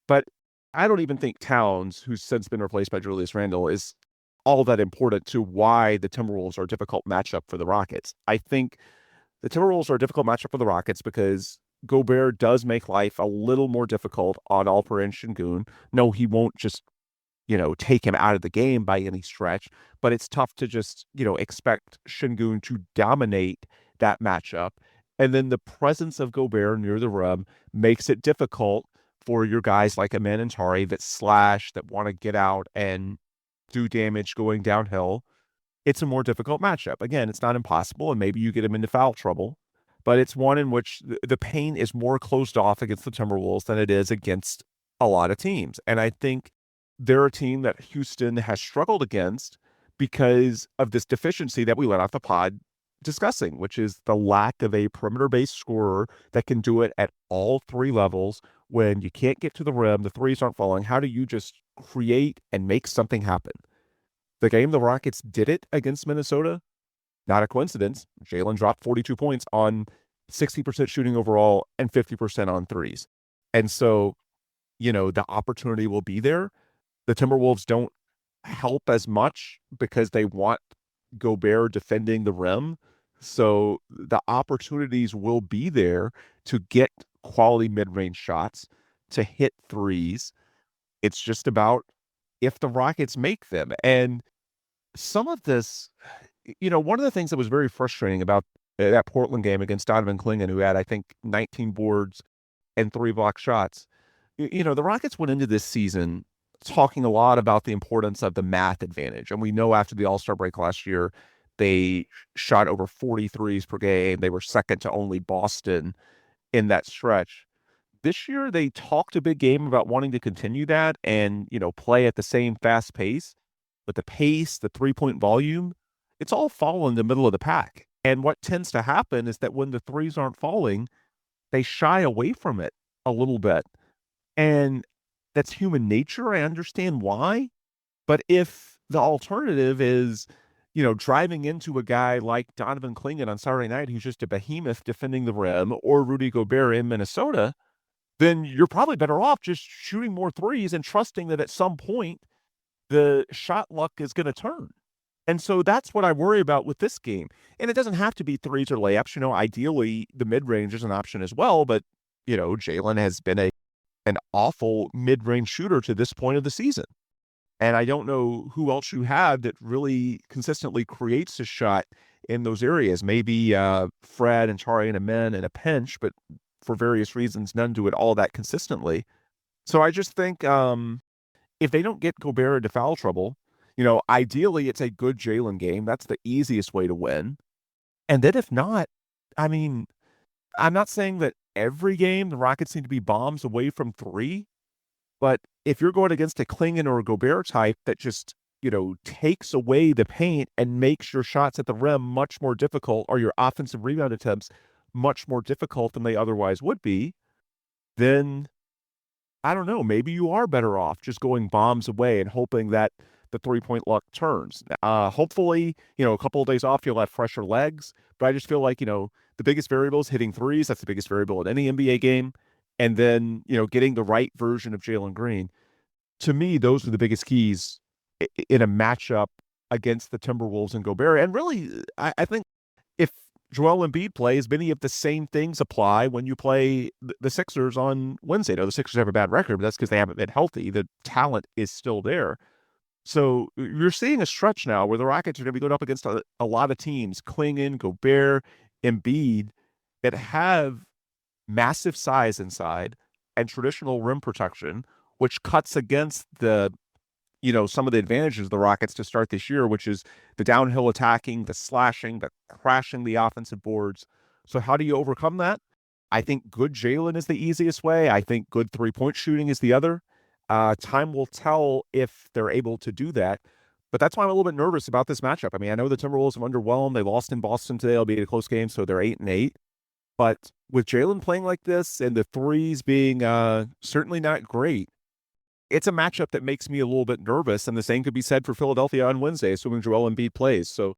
But I don't even think Towns, who's since been replaced by Julius Randle, is all that important to why the Timberwolves are a difficult matchup for the Rockets. I think the Timberwolves are a difficult matchup for the Rockets because Gobert does make life a little more difficult on Alperen Sengun. No, he won't just, take him out of the game by any stretch, but it's tough to just, expect Sengun to dominate that matchup. And then the presence of Gobert near the rim makes it difficult for your guys like Aman and Tari that slash, that want to get out and do damage going downhill. It's a more difficult matchup. Again, it's not impossible, and maybe you get him into foul trouble, but it's one in which the paint is more closed off against the Timberwolves than it is against a lot of teams. And I think they're a team that Houston has struggled against because of this deficiency that we let off the pod discussing, which is the lack of a perimeter-based scorer that can do it at all 3 levels. When you can't get to the rim, the threes aren't falling, how do you just create and make something happen? The game the Rockets did it against Minnesota, not a coincidence. Jalen dropped 42 points on 60% shooting overall and 50% on threes. And so, the opportunity will be there. The Timberwolves don't help as much because they want Gobert defending the rim. So the opportunities will be there to get quality mid-range shots, to hit threes. It's just about if the Rockets make them. And some of this, one of the things that was very frustrating about that Portland game against Donovan Clingan, who had, I think, 19 boards and 3 block shots. The Rockets went into this season talking a lot about the importance of the math advantage. And we know after the All-Star break last year, they shot over 43s per game. They were second to only Boston in that stretch. This year, they talked a big game about wanting to continue that and, play at the same fast pace. But the pace, the three-point volume, it's all fallen in the middle of the pack. And what tends to happen is that when the threes aren't falling, they shy away from it a little bit. And that's human nature. I understand why. But if the alternative is, driving into a guy like Donovan Clingan on Saturday night, who's just a behemoth defending the rim, or Rudy Gobert in Minnesota, then you're probably better off just shooting more threes and trusting that at some point the shot luck is going to turn. And so that's what I worry about with this game. And it doesn't have to be threes or layups. Ideally, the mid-range is an option as well. But, Jalen has been an awful mid-range shooter to this point of the season. And I don't know who else you have that really consistently creates a shot in those areas. Maybe Fred and Tari and Amen in a pinch, but for various reasons, none do it all that consistently. So I just think if they don't get Gobert into foul trouble, ideally it's a good Jalen game. That's the easiest way to win. And then if not, I'm not saying that every game the Rockets need to be bombs away from three, but if you're going against a Clingan or a Gobert type that just, takes away the paint and makes your shots at the rim much more difficult, or your offensive rebound attempts much more difficult than they otherwise would be, then I don't know, maybe you are better off just going bombs away and hoping that the three-point luck turns. Hopefully, a couple of days off, you'll have fresher legs, but I just feel like, the biggest variable is hitting threes. That's the biggest variable in any NBA game. And then, getting the right version of Jalen Green. To me, those are the biggest keys in a matchup against the Timberwolves and Gobert. And really, I think if Joel Embiid plays, many of the same things apply when you play the Sixers on Wednesday. No, the Sixers have a bad record, but that's because they haven't been healthy. The talent is still there. So you're seeing a stretch now where the Rockets are going to be going up against a lot of teams, Clingan, Gobert, Embiid, that have massive size inside and traditional rim protection, which cuts against the, some of the advantages of the Rockets to start this year, which is the downhill attacking, the slashing, the crashing the offensive boards. So how do you overcome that? I think good Jalen is the easiest way. I think good three-point shooting is the other. Time will tell if they're able to do that. But that's why I'm a little bit nervous about this matchup. I know the Timberwolves have underwhelmed. They lost in Boston today. It'll be a close game, so they're 8-8. But with Jalen playing like this and the threes being certainly not great, it's a matchup that makes me a little bit nervous. And the same could be said for Philadelphia on Wednesday, assuming Joel Embiid plays. So,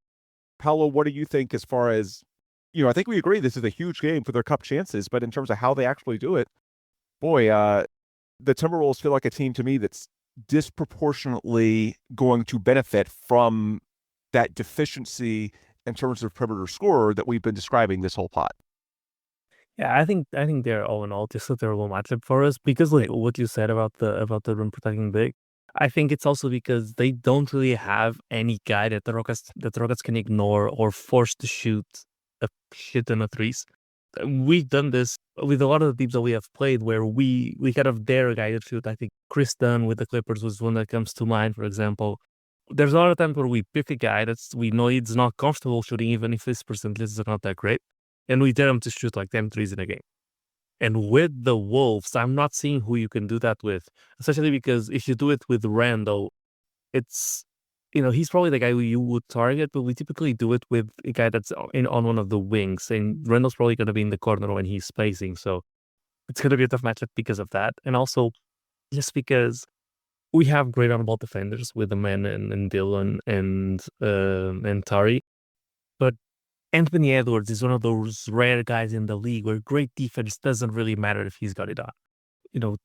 Paolo, what do you think as far as, I think we agree this is a huge game for their cup chances, but in terms of how they actually do it, boy, the Timberwolves feel like a team to me that's disproportionately going to benefit from that deficiency in terms of perimeter scorer that we've been describing this whole pot. Yeah, I think they're all in all just a terrible matchup for us because like what you said about the rim protecting big. I think it's also because they don't really have any guy that the Rockets can ignore or force to shoot a shit ton of threes. We've done this with a lot of the teams that we have played where we kind of dare a guy to shoot. I think Chris Dunn with the Clippers was one that comes to mind, for example. There's a lot of times where we pick a guy we know he's not comfortable shooting, even if his percentages are not that great. And we dare him to shoot like 10 threes in a game. And with the Wolves, I'm not seeing who you can do that with, especially because if you do it with Randall, it's, he's probably the guy who you would target, but we typically do it with a guy that's on one of the wings. And Randall's probably going to be in the corner when he's spacing. So it's going to be a tough matchup because of that. And also just because we have great on-ball defenders with the men and Dylan and Tari. But Anthony Edwards is one of those rare guys in the league where great defense doesn't really matter if he's got it on.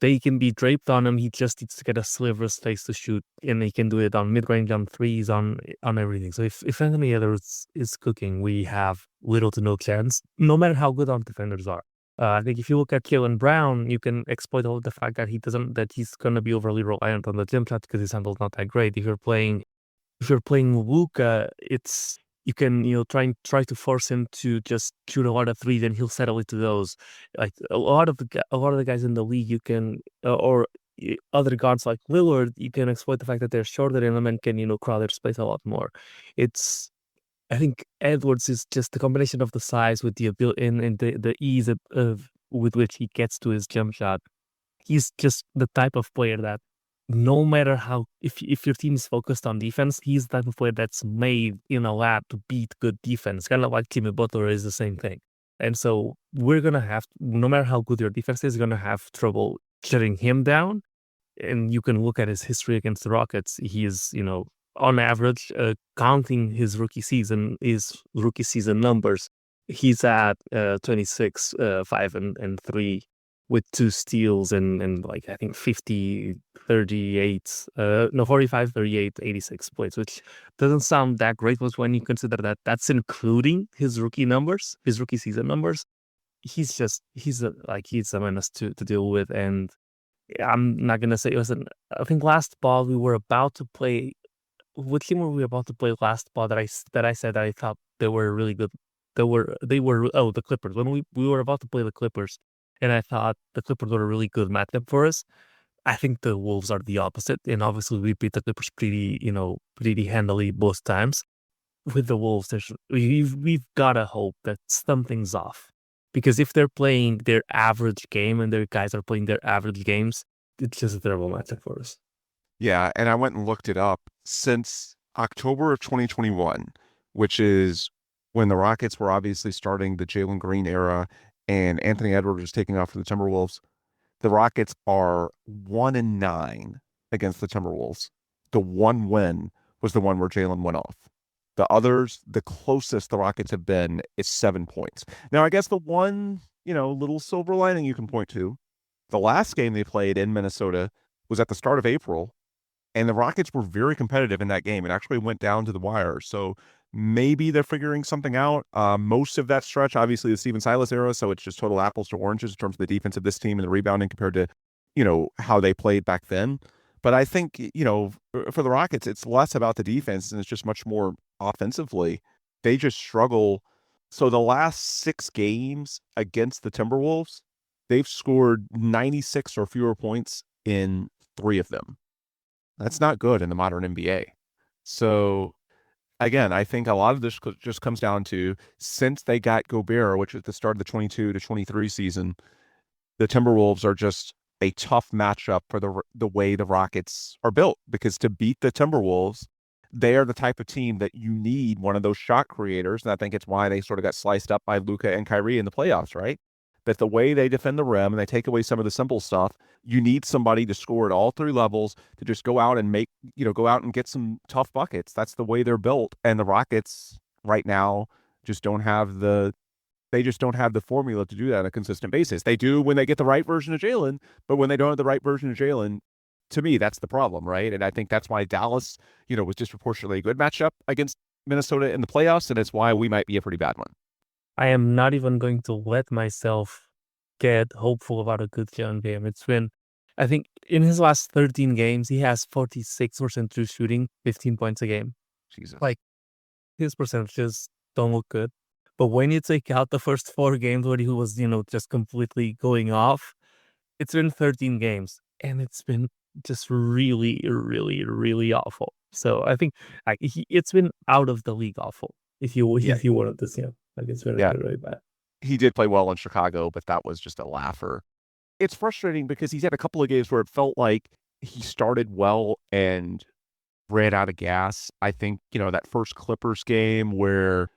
they can be draped on him. He just needs to get a sliver of space to shoot, and he can do it on mid-range, on threes, on everything. So if Anthony Edwards is cooking, we have little to no chance, no matter how good our defenders are. I think if you look at Jalen Brown, you can exploit all the fact that he's going to be overly reliant on the jump shot because his handle's not that great. If you're playing Luka, you can try to force him to just shoot a lot of threes, and he'll settle into those. Like a lot of the guys in the league, you can other guards like Lillard, you can exploit the fact that they're shorter than him and can crowd their space a lot more. I think Edwards is just the combination of the size with the ability and the ease of with which he gets to his jump shot. He's just the type of player that no matter how, if your team is focused on defense, he's the type of player that's made in a lab to beat good defense. Kind of like Jimmy Butler is the same thing. And so we're going to have, no matter how good your defense is, going to have trouble shutting him down. And you can look at his history against the Rockets. He is, on average, counting his rookie season numbers, he's at 26, 5 and 3 with 2 steals and like I think 50, 38, 45, 38, 86 plays, which doesn't sound that great, but when you consider that that's including his rookie season numbers, he's a menace to deal with. And I'm not gonna say it was I think last ball we were about to play. What team were we about to play last ball that I said that I thought they were really good? The Clippers. When we were about to play the Clippers, and I thought the Clippers were a really good matchup for us. I think the Wolves are the opposite, and obviously we beat the Clippers pretty handily both times. With the Wolves, we've gotta hope that something's off, because if they're playing their average game and their guys are playing their average games, it's just a terrible matchup for us. Yeah, and I went and looked it up. Since October of 2021, which is when the Rockets were obviously starting the Jalen Green era and Anthony Edwards was taking off for the Timberwolves, the Rockets are 1-9 against the Timberwolves. The one win was the one where Jalen went off. The others, the closest the Rockets have been is 7 points. Now, I guess the one, little silver lining you can point to, the last game they played in Minnesota was at the start of April, and the Rockets were very competitive in that game. It actually went down to the wire. So maybe they're figuring something out. Most of that stretch, obviously, the Steven Silas era, so it's just total apples to oranges in terms of the defense of this team and the rebounding compared to, how they played back then. But I think, for the Rockets, it's less about the defense, and it's just much more offensively. They just struggle. So the last 6 games against the Timberwolves, they've scored 96 or fewer points in 3 of them. That's not good in the modern NBA. So, again, I think a lot of this just comes down to, since they got Gobert, which is the start of the 22 to 23 season, the Timberwolves are just a tough matchup for the way the Rockets are built. Because to beat the Timberwolves, they are the type of team that you need one of those shot creators. And I think it's why they sort of got sliced up by Luka and Kyrie in the playoffs, right? That the way they defend the rim and they take away some of the simple stuff, you need somebody to score at all 3 levels to just go out and get some tough buckets. That's the way they're built. And the Rockets right now just don't have the formula to do that on a consistent basis. They do when they get the right version of Jalen, but when they don't have the right version of Jalen, to me, that's the problem, right? And I think that's why Dallas, was disproportionately a good matchup against Minnesota in the playoffs, and it's why we might be a pretty bad one. I am not even going to let myself get hopeful about a good Jalen game. It's been, I think, in his last 13 games, he has 46% true shooting, 15 points a game. Jesus. Like, his percentages don't look good. But when you take out the first 4 games where he was, just completely going off, it's been 13 games. And it's been just really, really, really awful. So I think it's been out of the league awful. If you wanted to see him. Like, it's really, really bad. He did play well in Chicago, but that was just a laugher. It's frustrating because he's had a couple of games where it felt like he started well and ran out of gas. I think, that first Clippers game where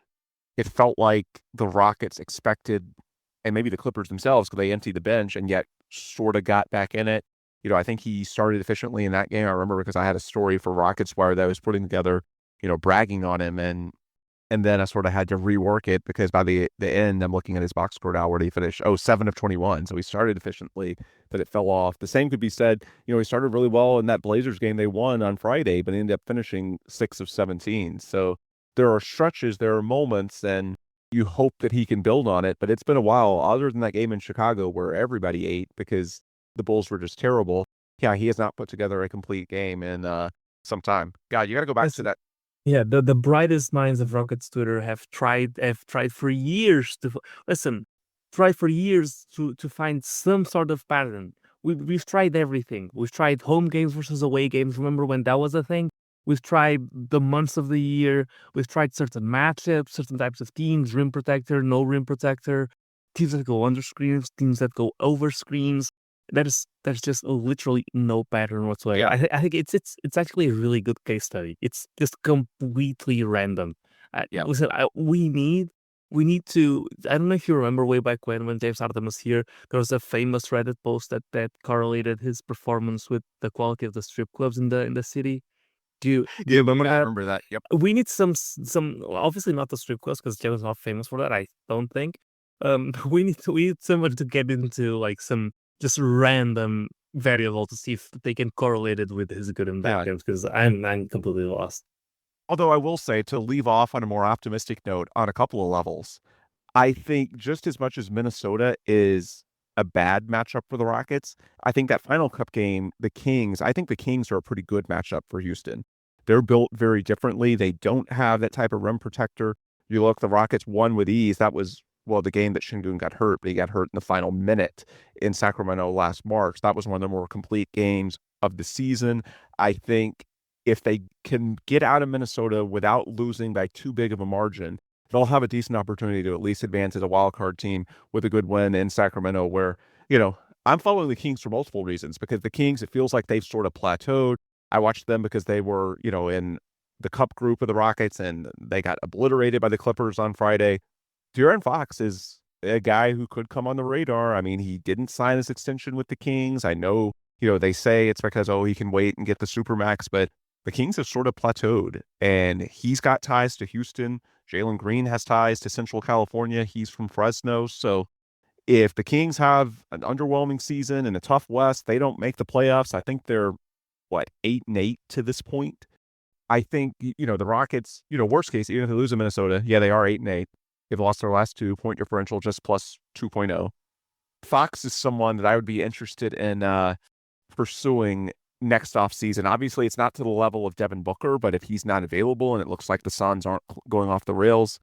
it felt like the Rockets expected, and maybe the Clippers themselves, because they emptied the bench and yet sort of got back in it. I think he started efficiently in that game. I remember because I had a story for Rockets Wire that I was putting together, bragging on him. And And then I sort of had to rework it because by the end, I'm looking at his box score now. Where did he finish? Oh, 7 of 21. So he started efficiently, but it fell off. The same could be said, he started really well in that Blazers game they won on Friday, but ended up finishing 6 of 17. So there are stretches, there are moments, and you hope that he can build on it. But it's been a while, other than that game in Chicago where everybody ate because the Bulls were just terrible. Yeah, he has not put together a complete game in some time. God, you got to go back to that. Yeah, the brightest minds of Rockets Twitter have tried for years to find some sort of pattern. We've tried everything. We've tried home games versus away games. Remember when that was a thing? We've tried the months of the year. We've tried certain matchups, certain types of teams, rim protector, no rim protector, teams that go under screens, teams that go over screens. There's just literally no pattern whatsoever. Yeah. I think it's actually a really good case study. It's just completely random. Yeah. Listen, we need to. I don't know if you remember way back when James Harden was here, there was a famous Reddit post that correlated his performance with the quality of the strip clubs in the city. Do you remember I that? remember that. Yep. We need some obviously not the strip clubs because James is not famous for that. I don't think. We need someone to get into like some just random variable to see if they can correlate it with his good and bad games because I'm completely lost. Although I will say, to leave off on a more optimistic note on a couple of levels, I think just as much as Minnesota is a bad matchup for the Rockets, I think that final cup game, I think the Kings are a pretty good matchup for Houston. They're built very differently. They don't have that type of rim protector. You look, the Rockets won with ease. That was, the game that Sengun got hurt, but he got hurt in the final minute in Sacramento last March. That was one of the more complete games of the season. I think if they can get out of Minnesota without losing by too big of a margin, they'll have a decent opportunity to at least advance as a wild card team with a good win in Sacramento where, I'm following the Kings for multiple reasons because the Kings, it feels like they've sort of plateaued. I watched them because they were, in the cup group of the Rockets and they got obliterated by the Clippers on Friday. De'Aaron Fox is a guy who could come on the radar. I mean, he didn't sign his extension with the Kings. I know, they say it's because, he can wait and get the Supermax, but the Kings have sort of plateaued, and he's got ties to Houston. Jalen Green has ties to Central California. He's from Fresno. So if the Kings have an underwhelming season and a tough West, they don't make the playoffs. I think they're, 8-8 to this point. I think, the Rockets, worst case, even if they lose in Minnesota, they are 8-8. They've lost their last 2, point differential just plus 2.0. Fox is someone that I would be interested in pursuing next offseason. Obviously, it's not to the level of Devin Booker, but if he's not available and it looks like the Suns aren't going off the rails,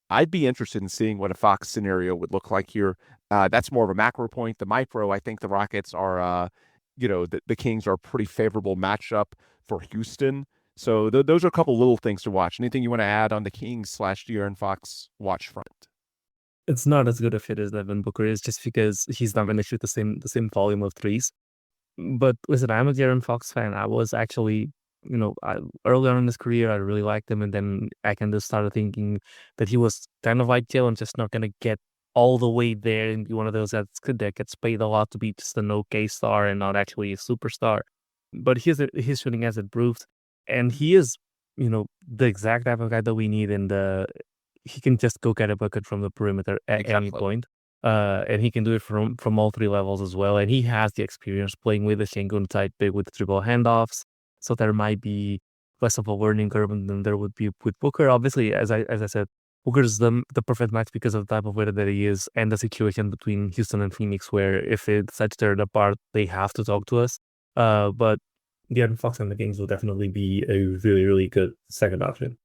I'd be interested in seeing what a Fox scenario would look like here. That's more of a macro point. The micro, I think the Rockets are, the Kings are a pretty favorable matchup for Houston. So those are a couple little things to watch. Anything you want to add on the Kings / De'Aaron Fox watch front? It's not as good a fit as Devin Booker is just because he's not going to shoot the same volume of threes. But listen, I'm a De'Aaron Fox fan. I was actually, early on in his career, I really liked him. And then I kind of started thinking that he was kind of like Jalen, just not going to get all the way there and be one of those that gets paid a lot to be just an okay star and not actually a superstar. But his shooting has improved. And he is, the exact type of guy that we need. And he can just go get a bucket from the perimeter at any point. And he can do it from all 3 levels as well. And he has the experience playing with the Sengun type big with dribble handoffs. So there might be less of a learning curve than there would be with Booker. Obviously, as I said, Booker is the perfect match because of the type of player that he is and the situation between Houston and Phoenix where if it decides to tear it apart, they have to talk to us. But De'Aaron Fox and the Kings will definitely be a really, really good second option.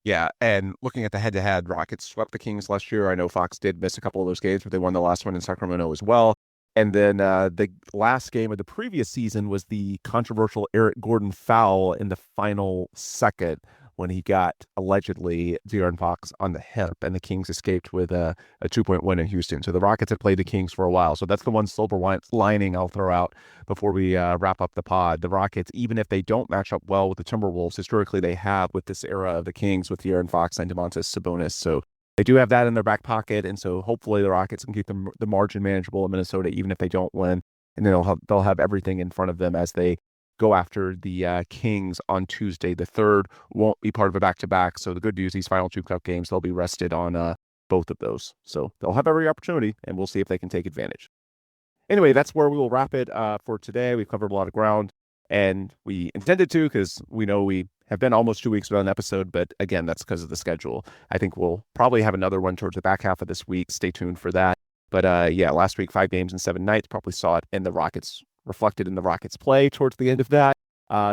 Yeah, and looking at the head-to-head, Rockets swept the Kings last year. I know Fox did miss a couple of those games, but they won the last one in Sacramento as well. And then the last game of the previous season was the controversial Eric Gordon foul in the final second when he got, allegedly, De'Aaron Fox on the hip, and the Kings escaped with a 2-point win in Houston. So the Rockets had played the Kings for a while. So that's the one silver lining I'll throw out before we wrap up the pod. The Rockets, even if they don't match up well with the Timberwolves, historically they have with this era of the Kings with De'Aaron Fox and Domantas Sabonis. So they do have that in their back pocket, and so hopefully the Rockets can keep the margin manageable in Minnesota, even if they don't win. And then they'll have everything in front of them as they go after the Kings on Tuesday. The 3rd won't be part of a back-to-back. So the good news, these final 2 cup games, they'll be rested on both of those. So they'll have every opportunity, and we'll see if they can take advantage. Anyway, that's where we will wrap it for today. We've covered a lot of ground, and we intended to because we know we have been almost 2 weeks without an episode, but again, that's because of the schedule. I think we'll probably have another one towards the back half of this week. Stay tuned for that. But yeah, last week, 5 games in 7 nights, probably saw it in the Rockets, reflected in the Rockets play towards the end of that.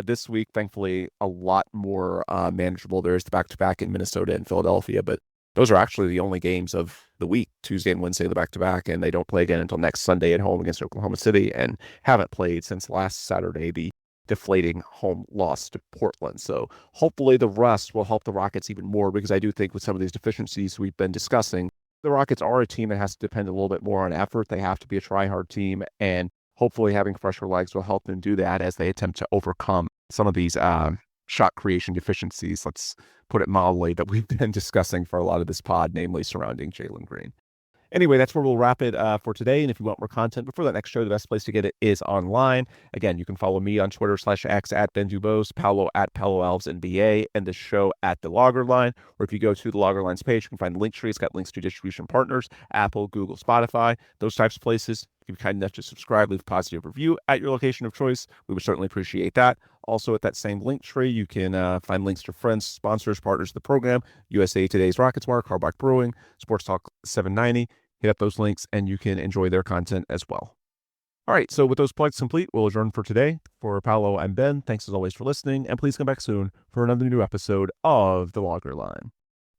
This week, thankfully, a lot more manageable. There's the back-to-back in Minnesota and Philadelphia, but those are actually the only games of the week, Tuesday and Wednesday, the back-to-back, and they don't play again until next Sunday at home against Oklahoma City, and haven't played since last Saturday, the deflating home loss to Portland. So hopefully the rest will help the Rockets even more, because I do think with some of these deficiencies we've been discussing, the Rockets are a team that has to depend a little bit more on effort. They have to be a try-hard team, and hopefully having fresher legs will help them do that as they attempt to overcome some of these shot creation deficiencies, let's put it mildly, that we've been discussing for a lot of this pod, namely surrounding Jalen Green. Anyway, that's where we'll wrap it for today. And if you want more content before that next show, the best place to get it is online. Again, you can follow me on Twitter /X at Ben Dubose, Paolo at Paolo Alves NBA, and the show at The Logger Line. Or if you go to The Logger Line's page, you can find the link tree. It's got links to distribution partners, Apple, Google, Spotify, those types of places. If you're kind enough to subscribe, leave a positive review at your location of choice. We would certainly appreciate that. Also, at that same link tree, you can find links to friends, sponsors, partners of the program, USA Today's Rockets Wire, Carbach Brewing, Sports Talk 790. Hit up those links and you can enjoy their content as well. All right, so with those plugs complete, we'll adjourn for today. For Paolo and Ben, thanks as always for listening, and please come back soon for another new episode of The Logger Line.